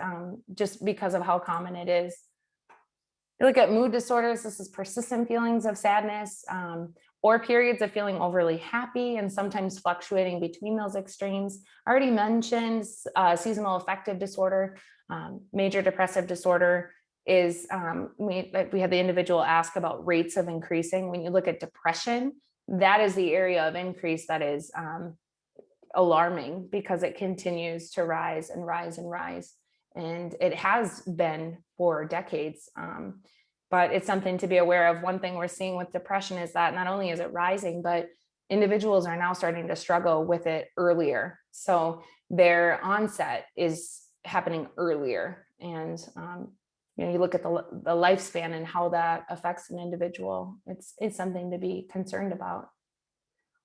just because of how common it is. You look at mood disorders, this is persistent feelings of sadness or periods of feeling overly happy and sometimes fluctuating between those extremes. I already mentioned seasonal affective disorder. Major depressive disorder is, we had the individual ask about rates of increasing. When you look at depression, that is the area of increase that is alarming, because it continues to rise and rise and rise. And it has been for decades. But it's something to be aware of. One thing we're seeing with depression is that not only is it rising, but individuals are now starting to struggle with it earlier. So their onset is happening earlier. And you look at the lifespan and how that affects an individual. It's something to be concerned about.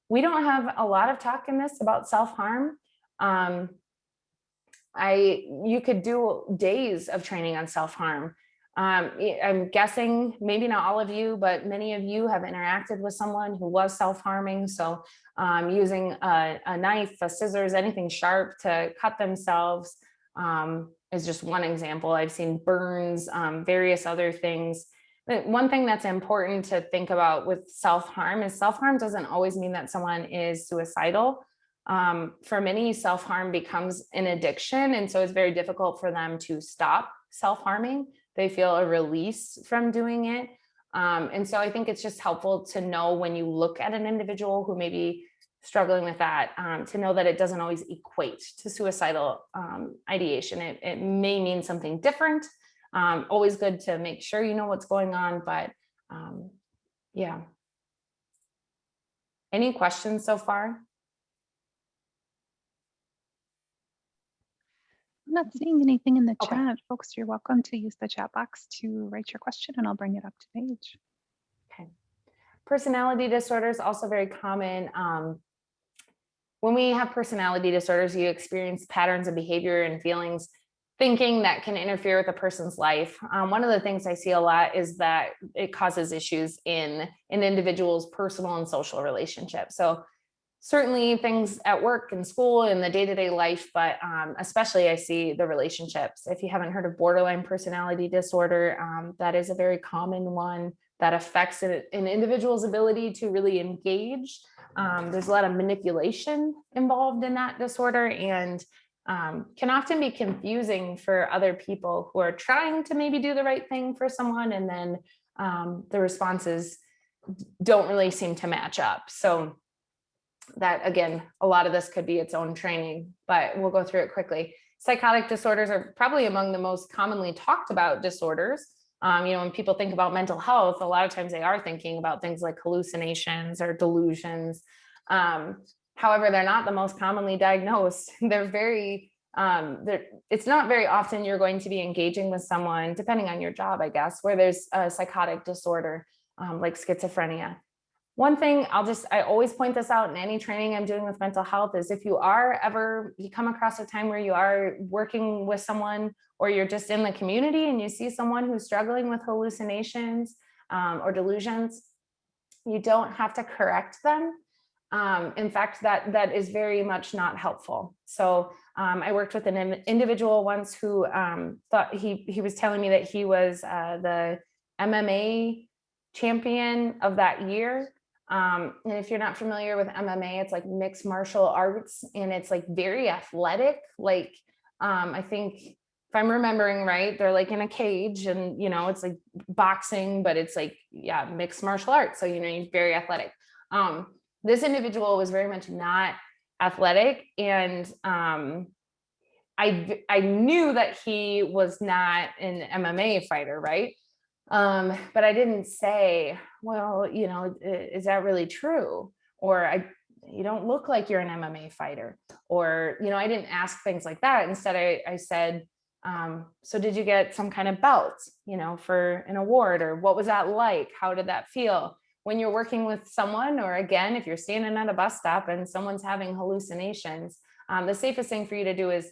We don't have a lot of talk in this about self-harm. You could do days of training on self-harm. I'm guessing maybe not all of you, but many of you have interacted with someone who was self-harming. So using a knife, a scissors, anything sharp to cut themselves is just one example. I've seen burns, various other things. But one thing that's important to think about with self-harm is self-harm doesn't always mean that someone is suicidal. For many, self-harm becomes an addiction. And so it's very difficult for them to stop self-harming. They feel a release from doing it. And so I think it's just helpful to know when you look at an individual who may be struggling with that, to know that it doesn't always equate to suicidal ideation. It may mean something different. Always good to make sure you know what's going on, but yeah. Any questions so far? I'm not seeing anything in the Okay. chat. Folks, you're welcome to use the chat box to write your question and I'll bring it up to Paige. Okay. Personality disorders, also very common. When we have personality disorders, you experience patterns of behavior and feelings, thinking that can interfere with a person's life. One of the things I see a lot is that it causes issues in an individual's personal and social relationships. So certainly things at work and school and the day-to-day life, but especially I see the relationships. If you haven't heard of borderline personality disorder, that is a very common one that affects an individual's ability to really engage. There's a lot of manipulation involved in that disorder, and can often be confusing for other people who are trying to maybe do the right thing for someone, and then the responses don't really seem to match up. So that, again, a lot of this could be its own training, but we'll go through it quickly. Psychotic disorders are probably among the most commonly talked about disorders. When people think about mental health, a lot of times they are thinking about things like hallucinations or delusions. However, they're not the most commonly diagnosed. It's not very often you're going to be engaging with someone, depending on your job, I guess, where there's a psychotic disorder like schizophrenia. One thing I always point this out in any training I'm doing with mental health is if you come across a time where you are working with someone, or you're just in the community and you see someone who's struggling with hallucinations or delusions, you don't have to correct them. In fact, that is very much not helpful. So I worked with an individual once who thought he was telling me that he was the MMA champion of that year. And if you're not familiar with MMA, it's like mixed martial arts, and it's like very athletic. Like I think if I'm remembering right, they're like in a cage, and it's like boxing, but it's like, yeah, mixed martial arts. So he's very athletic. This individual was very much not athletic, and I knew that he was not an MMA fighter, right? But I didn't say, well, is that really true? Or you don't look like you're an MMA fighter. Or, I didn't ask things like that. Instead, I said, so did you get some kind of belt, for an award? Or what was that like? How did that feel? When you're working with someone, or again, if you're standing at a bus stop and someone's having hallucinations, the safest thing for you to do is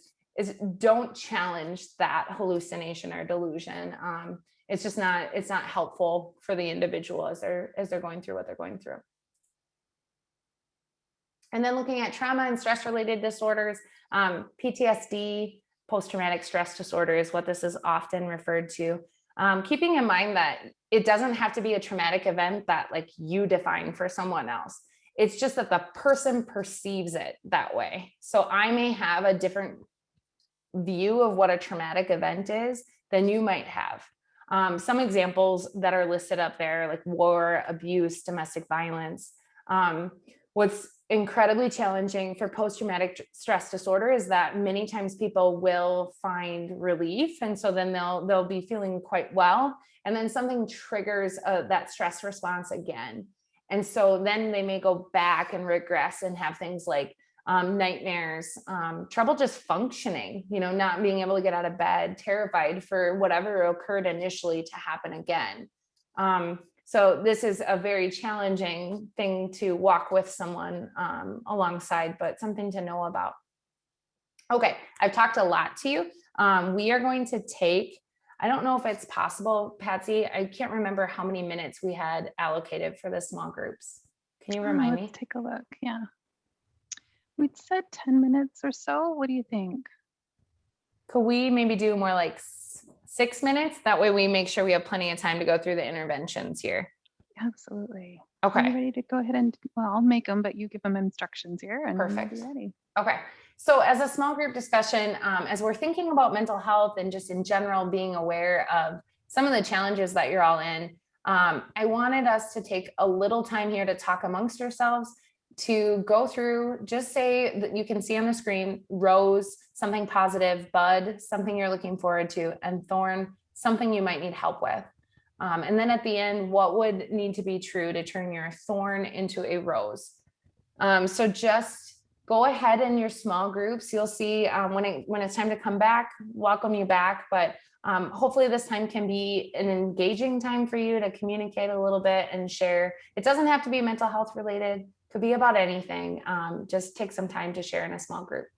don't challenge that hallucination or delusion. It's not helpful for the individual as they're going through what they're going through. And then looking at trauma and stress related disorders, PTSD, post-traumatic stress disorder is what this is often referred to. Keeping in mind that it doesn't have to be a traumatic event that like you define for someone else. It's just that the person perceives it that way. So I may have a different view of what a traumatic event is than you might have. Some examples that are listed up there, like war, abuse, domestic violence. What's incredibly challenging for post-traumatic stress disorder is that many times people will find relief. And so then they'll be feeling quite well. And then something triggers that stress response again. And so then they may go back and regress and have things like nightmares, trouble just functioning, not being able to get out of bed, terrified for whatever occurred initially to happen again. So this is a very challenging thing to walk with someone alongside, but something to know about. Okay, I've talked a lot to you. We are going to take, I don't know if it's possible, Patsy, I can't remember how many minutes we had allocated for the small groups. Can you remind me? Let's take a look, yeah. We'd said 10 minutes or so. What do you think? Could we maybe do more like 6 minutes? That way we make sure we have plenty of time to go through the interventions here. Absolutely. Okay. Are you ready to go ahead and, well, I'll make them, but you give them instructions here and Perfect. We'll be ready. Okay. So as a small group discussion, as we're thinking about mental health and just in general being aware of some of the challenges that you're all in, I wanted us to take a little time here to talk amongst yourselves, to go through, just say that you can see on the screen, rose, something positive, bud, something you're looking forward to, and thorn, something you might need help with. And then at the end, what would need to be true to turn your thorn into a rose? So just go ahead in your small groups. You'll see when it's time to come back, welcome you back. But hopefully this time can be an engaging time for you to communicate a little bit and share. It doesn't have to be mental health related. Could be about anything. Just take some time to share in a small group.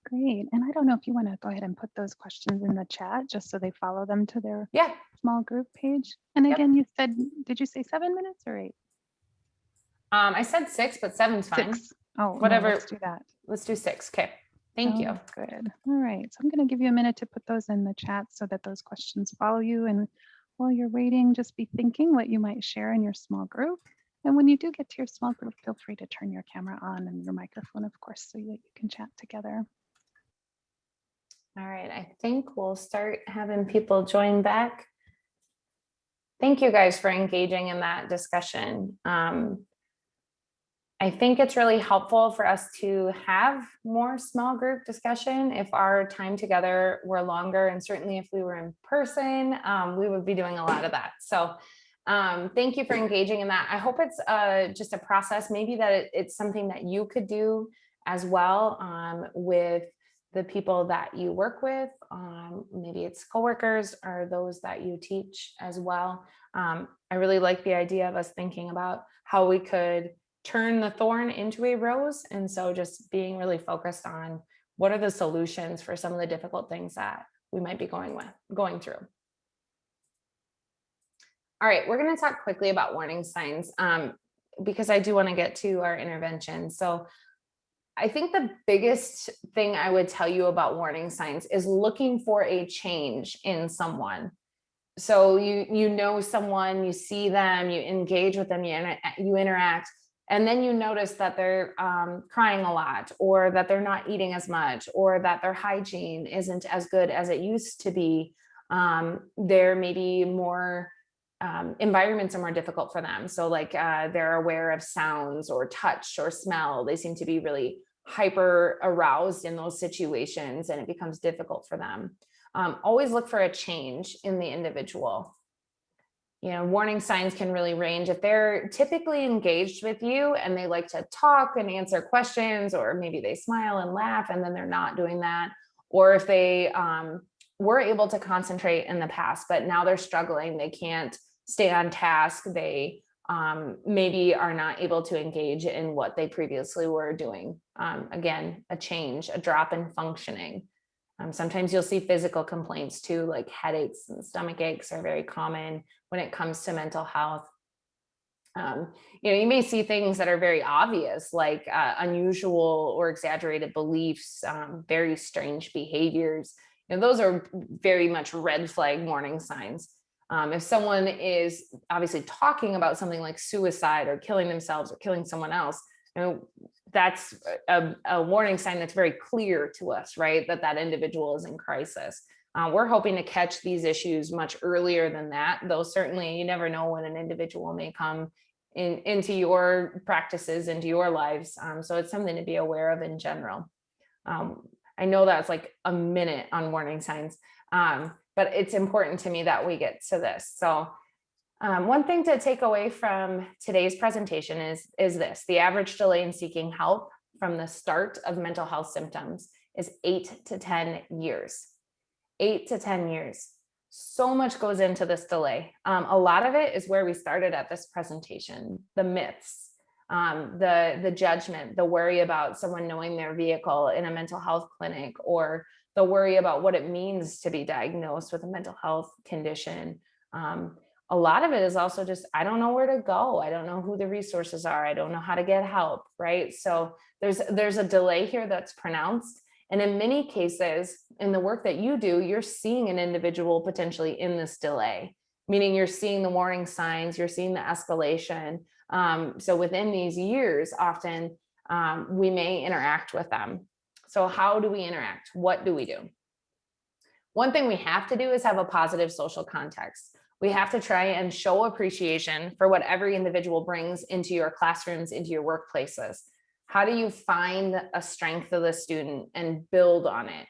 Great. And I don't know if you want to go ahead and put those questions in the chat just so they follow them to their small group page. And again, you said, did you say 7 minutes or 8? I said 6, but 7's fine. 6. Oh, no, Whatever. let's do that. Let's do 6. Okay. Thank you. Sounds good. All right. So I'm going to give you a minute to put those in the chat so that those questions follow you. And while you're waiting, just be thinking what you might share in your small group. And when you do get to your small group, feel free to turn your camera on and your microphone, of course, so that you can chat together. All right. I think we'll start having people join back. Thank you guys for engaging in that discussion. I think it's really helpful for us to have more small group discussion if our time together were longer, and certainly if we were in person, we would be doing a lot of that. So thank you for engaging in that. I hope it's just a process, maybe that it's something that you could do as well with the people that you work with. Maybe it's coworkers or those that you teach as well. I really like the idea of us thinking about how we could turn the thorn into a rose. And so just being really focused on what are the solutions for some of the difficult things that we might be going through. All right, we're going to talk quickly about warning signs because I do want to get to our intervention. So I think the biggest thing I would tell you about warning signs is looking for a change in someone. So you know someone, you see them, you engage with them, you interact, and then you notice that they're crying a lot, or that they're not eating as much, or that their hygiene isn't as good as it used to be. There may be more environments are more difficult for them. So like they're aware of sounds or touch or smell. They seem to be really hyper aroused in those situations, and it becomes difficult for them. Always look for a change in the individual. You know, warning signs can really range. If they're typically engaged with you and they like to talk and answer questions, or maybe they smile and laugh and then they're not doing that, or if they were able to concentrate in the past, but now they're struggling, they can't stay on task, they maybe are not able to engage in what they previously were doing. Again, a change, a drop in functioning. Sometimes you'll see physical complaints too, like headaches and stomach aches are very common when it comes to mental health. You may see things that are very obvious, like unusual or exaggerated beliefs, very strange behaviors. Those are very much red flag warning signs. If someone is obviously talking about something like suicide or killing themselves or killing someone else, that's a warning sign that's very clear to us, right? That individual is in crisis. We're hoping to catch these issues much earlier than that, though certainly you never know when an individual may come into your practices, into your lives. So it's something to be aware of in general. I know that's like a minute on warning signs, but it's important to me that we get to this. So one thing to take away from today's presentation is this: the average delay in seeking help from the start of mental health symptoms is 8 to 10 years. 8 to 10 years. So much goes into this delay. A lot of it is where we started at this presentation: the myths, the judgment, the worry about someone knowing their vehicle in a mental health clinic, or the worry about what it means to be diagnosed with a mental health condition. A lot of it is also just, I don't know where to go. I don't know who the resources are. I don't know how to get help, right? So there's a delay here that's pronounced. And in many cases, in the work that you do, you're seeing an individual potentially in this delay, meaning you're seeing the warning signs, you're seeing the escalation. So within these years, often we may interact with them. So how do we interact? What do we do? One thing we have to do is have a positive social context. We have to try and show appreciation for what every individual brings into your classrooms, into your workplaces. How do you find a strength of the student and build on it?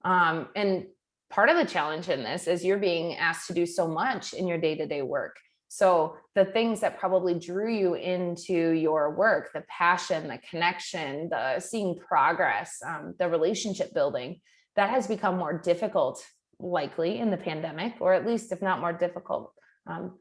And part of the challenge in this is you're being asked to do so much in your day-to-day work. So the things that probably drew you into your work, the passion, the connection, the seeing progress, the relationship building, that has become more difficult, likely in the pandemic, or at least if not more difficult,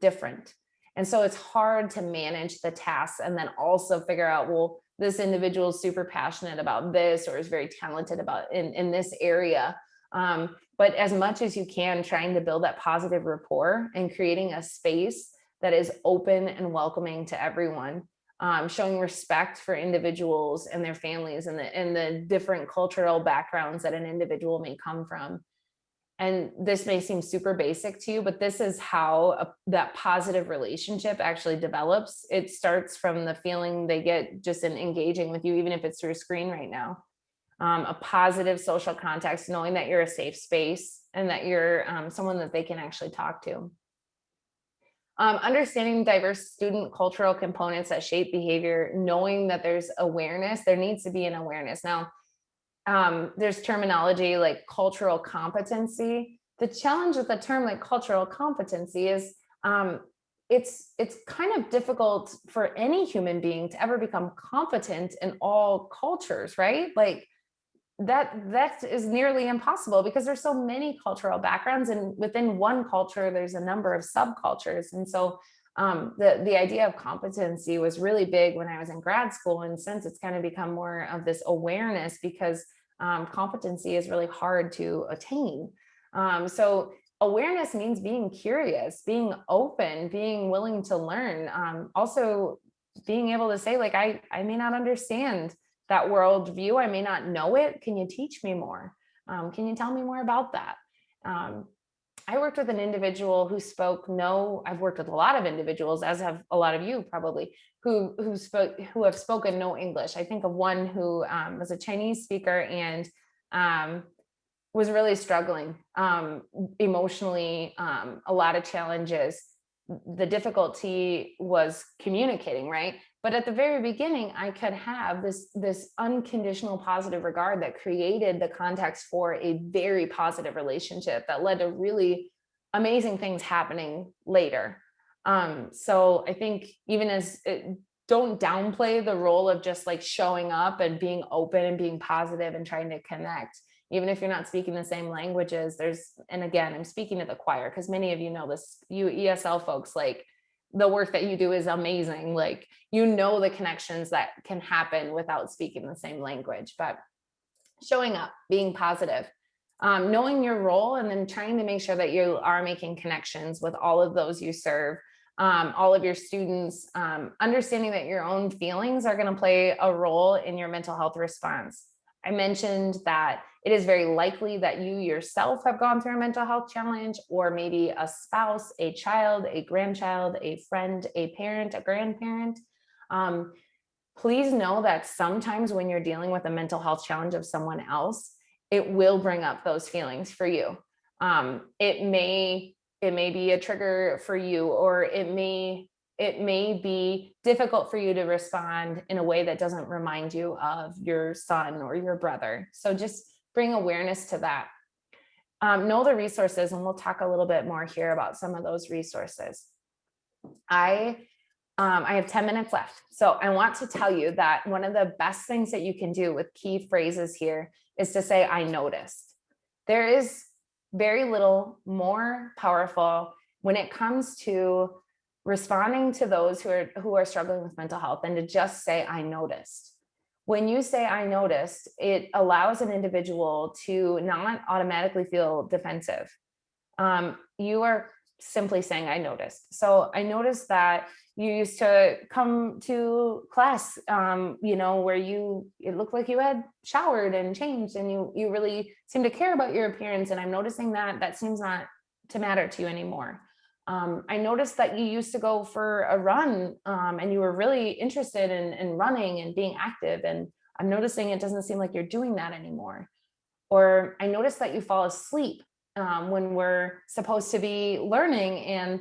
different. And so it's hard to manage the tasks and then also figure out, well, this individual is super passionate about this, or is very talented about in this area. But as much as you can, trying to build that positive rapport and creating a space that is open and welcoming to everyone. showing respect for individuals and their families and the different cultural backgrounds that an individual may come from. And this may seem super basic to you, but this is how that positive relationship actually develops. It starts from the feeling they get just in engaging with you, even if it's through a screen right now. A positive social context, knowing that you're a safe space and that you're someone that they can actually talk to. Understanding diverse student cultural components that shape behavior, knowing that there's awareness, there needs to be an awareness. Now, there's terminology like cultural competency. The challenge with the term like cultural competency is it's kind of difficult for any human being to ever become competent in all cultures, right? Like that is nearly impossible because there's so many cultural backgrounds, and within one culture there's a number of subcultures. And so the idea of competency was really big when I was in grad school, and since it's kind of become more of this awareness because competency is really hard to attain. So awareness means being curious, being open, being willing to learn, also being able to say, like, I may not understand that worldview. I may not know it. Can you teach me more? Can you tell me more about that? I worked with an individual who spoke I've worked with a lot of individuals, as have a lot of you probably, who have spoken no English. I think of one who was a Chinese speaker and was really struggling emotionally, a lot of challenges. The difficulty was communicating, right? But at the very beginning, I could have this unconditional positive regard that created the context for a very positive relationship that led to really amazing things happening later. So I think don't downplay the role of just like showing up and being open and being positive and trying to connect. Even if you're not speaking the same languages, and again, I'm speaking to the choir because many of you know this, you ESL folks, like the work that you do is amazing. Like, the connections that can happen without speaking the same language, but showing up, being positive, knowing your role, and then trying to make sure that you are making connections with all of those you serve, all of your students, understanding that your own feelings are going to play a role in your mental health response. I mentioned that it is very likely that you yourself have gone through a mental health challenge, or maybe a spouse, a child, a grandchild, a friend, a parent, a grandparent. Please know that sometimes when you're dealing with a mental health challenge of someone else, it will bring up those feelings for you. It may be a trigger for you, or it may be difficult for you to respond in a way that doesn't remind you of your son or your brother. So just bring awareness to that. Know the resources, and we'll talk a little bit more here about some of those resources. I have 10 minutes left. So I want to tell you that one of the best things that you can do with key phrases here is to say, I noticed. There is very little more powerful when it comes to responding to those who are struggling with mental health than to just say, I noticed. When you say, I noticed, it allows an individual to not automatically feel defensive. You are simply saying, I noticed. So I noticed that you used to come to class, where it looked like you had showered and changed, and you really seem to care about your appearance. And I'm noticing that seems not to matter to you anymore. I noticed that you used to go for a run, and you were really interested in running and being active. And I'm noticing it doesn't seem like you're doing that anymore. Or I noticed that you fall asleep when we're supposed to be learning, and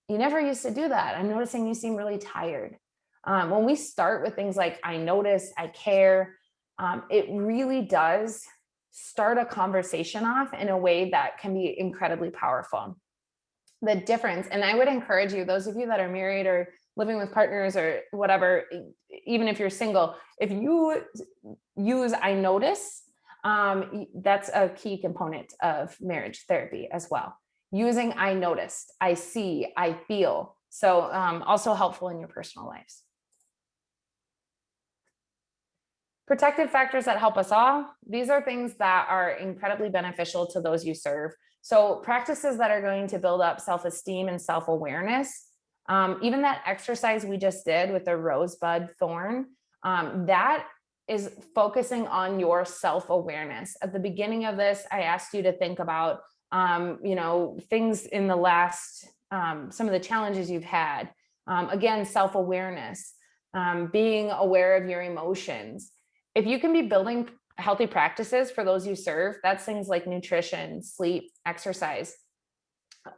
you never used to do that. I'm noticing you seem really tired. When we start with things like, I notice, I care, it really does start a conversation off in a way that can be incredibly powerful. The difference, and I would encourage you, those of you that are married or living with partners or whatever, even if you're single, if you use I notice, that's a key component of marriage therapy as well. Using I noticed, I see, I feel. So also helpful in your personal lives. Protective factors that help us all. These are things that are incredibly beneficial to those you serve. So practices that are going to build up self-esteem and self-awareness, Even that exercise we just did with the rosebud thorn, that is focusing on your self-awareness. At the beginning of this, I asked you to think about, things in the last, some of the challenges you've had. Again, self-awareness, being aware of your emotions. If you can be building healthy practices for those you serve, that's things like nutrition, sleep, exercise.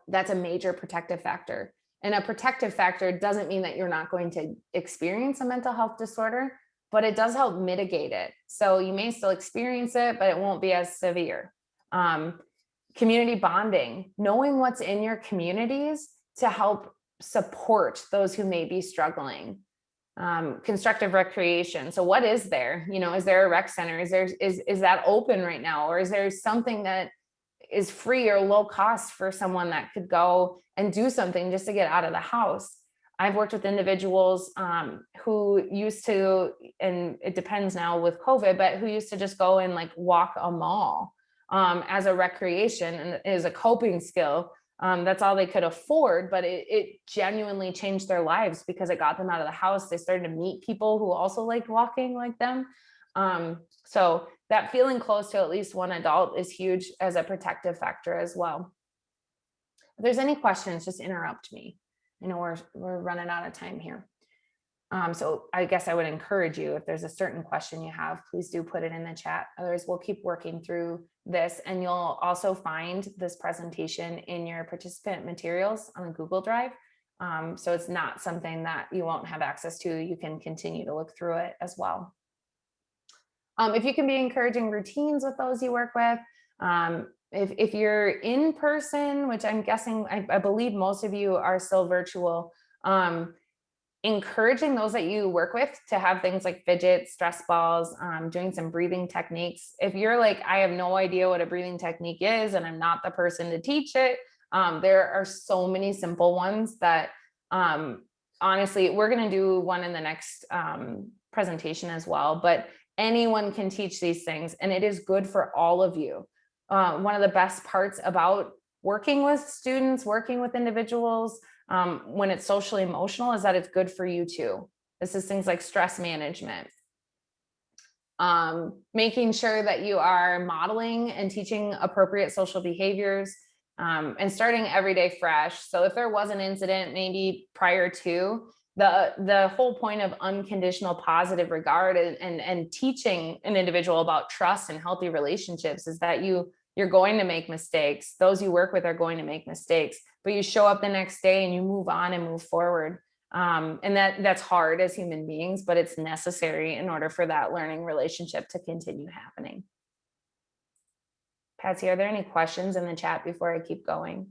That's a major protective factor. And a protective factor doesn't mean that you're not going to experience a mental health disorder, but it does help mitigate it. So you may still experience it, but it won't be as severe. Community bonding, knowing what's in your communities to help support those who may be struggling. Constructive recreation. So what is there? Is there a rec center? Is that open right now? Or is there something that is free or low cost for someone that could go and do something just to get out of the house? I've worked with individuals who used to, and it depends now with COVID, but who used to just go and like walk a mall as a recreation and as a coping skill. That's all they could afford, but it genuinely changed their lives because it got them out of the house. They started to meet people who also liked walking like them. So that feeling close to at least one adult is huge as a protective factor as well. If there's any questions, just interrupt me. I know we're running out of time here. So I guess I would encourage you, if there's a certain question you have, please do put it in the chat. Otherwise, we'll keep working through this, and you'll also find this presentation in your participant materials on a Google Drive. So it's not something that you won't have access to. You can continue to look through it as well. If you can be encouraging routines with those you work with, if you're in person, which I'm guessing, I believe most of you are still virtual, encouraging those that you work with to have things like fidget, stress balls, doing some breathing techniques. If you're like, I have no idea what a breathing technique is, and I'm not the person to teach it, there are so many simple ones that honestly, we're going to do one in the next presentation as well, but anyone can teach these things, and it is good for all of you. One of the best parts about working with students, working with individuals, when it's socially emotional, is that it's good for you too. This is things like stress management, making sure that you are modeling and teaching appropriate social behaviors, and starting every day fresh. So if there was an incident maybe prior to, the whole point of unconditional positive regard and teaching an individual about trust and healthy relationships is that you're going to make mistakes. Those you work with are going to make mistakes, but you show up the next day and you move on and move forward. And that's hard as human beings, but it's necessary in order for that learning relationship to continue happening. Patsy, are there any questions in the chat before I keep going?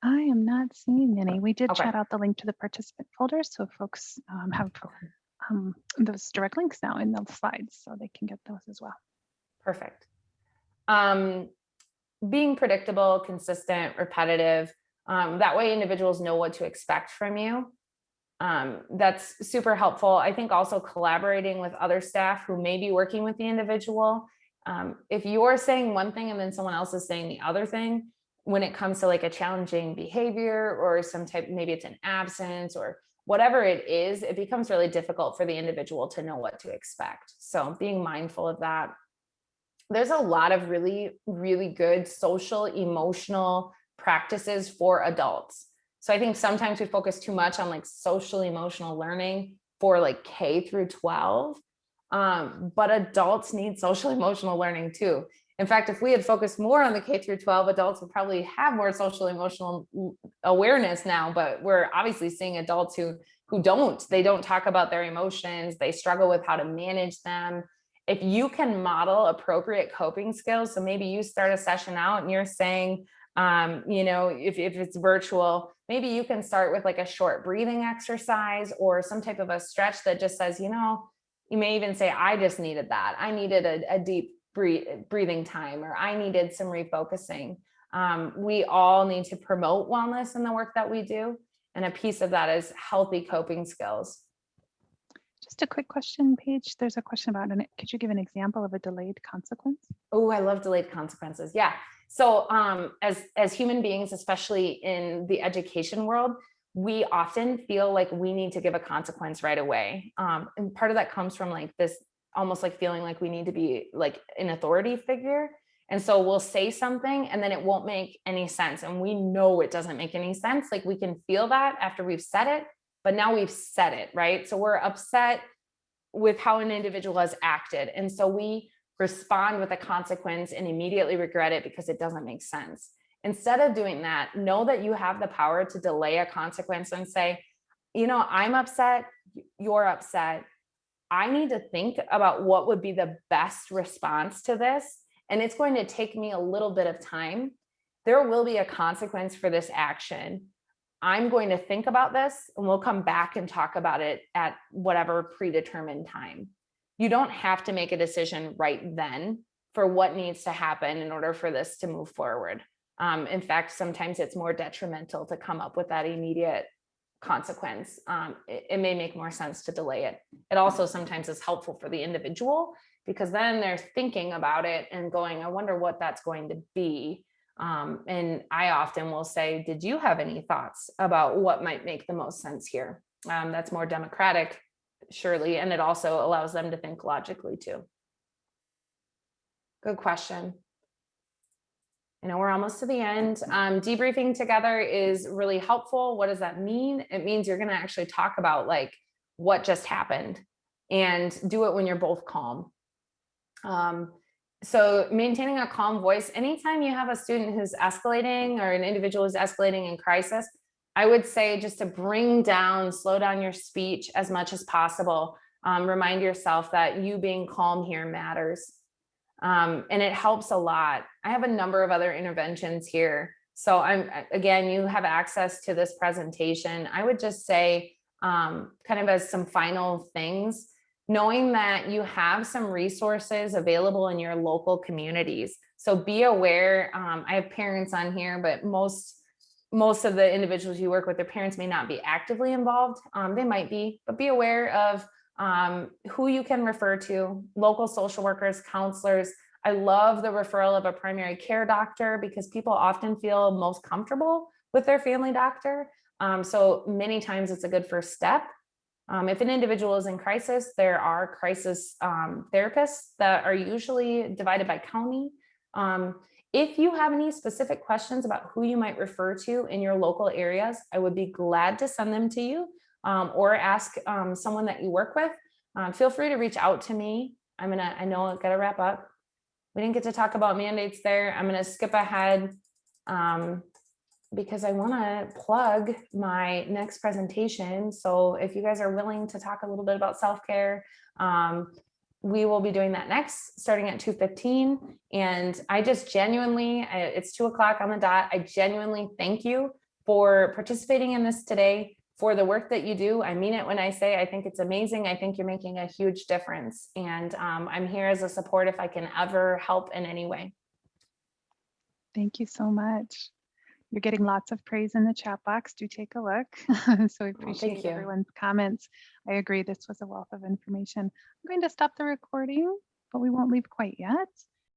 I am not seeing any. We did Okay. chat out the link to the participant folder, so folks have those direct links now in the slides, so they can get those as well. Perfect. Being predictable, consistent, repetitive, that way individuals know what to expect from you. That's super helpful. I think also collaborating with other staff who may be working with the individual. If you're saying one thing and then someone else is saying the other thing, when it comes to like a challenging behavior or some type, maybe it's an absence or whatever it is, it becomes really difficult for the individual to know what to expect. So being mindful of that. There's a lot of really, really good social, emotional practices for adults. So I think sometimes we focus too much on like social, emotional learning for like K through 12. But adults need social, emotional learning too. In fact, if we had focused more on the K through 12, adults would probably have more social, emotional awareness now, but we're obviously seeing adults who they don't talk about their emotions. They struggle with how to manage them. If you can model appropriate coping skills, so maybe you start a session out and you're saying, if it's virtual, maybe you can start with like a short breathing exercise or some type of a stretch that just says, you may even say, I just needed that. I needed a deep breathing time, or I needed some refocusing. We all need to promote wellness in the work that we do. And a piece of that is healthy coping skills. Just a quick question, Paige. There's a question about could you give an example of a delayed consequence? Oh, I love delayed consequences. Yeah. So as human beings, especially in the education world, we often feel like we need to give a consequence right away. And part of that comes from like this almost like feeling like we need to be like an authority figure. And so we'll say something and then it won't make any sense. And we know it doesn't make any sense. Like we can feel that after we've said it, but now we've said it, right? So we're upset with how an individual has acted. And so we respond with a consequence and immediately regret it because it doesn't make sense. Instead of doing that, know that you have the power to delay a consequence and say, you know, I'm upset, you're upset. I need to think about what would be the best response to this. And it's going to take me a little bit of time. There will be a consequence for this action. I'm going to think about this and we'll come back and talk about it at whatever predetermined time. You don't have to make a decision right then for what needs to happen in order for this to move forward. In fact, sometimes it's more detrimental to come up with that immediate consequence. It may make more sense to delay it. It also sometimes is helpful for the individual because then they're thinking about it and going, I wonder what that's going to be. And I often will say, did you have any thoughts about what might make the most sense here? That's more democratic, surely, and it also allows them to think logically too. Good question. I know we're almost to the end. Debriefing together is really helpful. What does that mean? It means you're going to actually talk about like what just happened and do it when you're both calm. So maintaining a calm voice, anytime you have a student who's escalating or an individual who's escalating in crisis, I would say just to bring down, slow down your speech as much as possible. Remind yourself that you being calm here matters. And it helps a lot. I have a number of other interventions here. So again, you have access to this presentation. I would just say kind of as some final things, knowing that you have some resources available in your local communities. So be aware, I have parents on here, but most of the individuals you work with, their parents may not be actively involved. They might be, but be aware of who you can refer to, local social workers, counselors. I love the referral of a primary care doctor because people often feel most comfortable with their family doctor. So many times it's a good first step. If an individual is in crisis, there are crisis therapists that are usually divided by county. If you have any specific questions about who you might refer to in your local areas, I would be glad to send them to you or ask someone that you work with. Feel free to reach out to me. I know I've got to wrap up. We didn't get to talk about mandates there. I'm going to skip ahead because I want to plug my next presentation. So if you guys are willing to talk a little bit about self-care, we will be doing that next, starting at 2:15. And I just genuinely, it's 2 o'clock on the dot. I genuinely thank you for participating in this today, for the work that you do. I mean it when I say I think it's amazing. I think you're making a huge difference. And I'm here as a support if I can ever help in any way. Thank you so much. You're getting lots of praise in the chat box. Do take a look. So I appreciate you. everyone's comments. I agree, this was a wealth of information. I'm going to stop the recording, but we won't leave quite yet.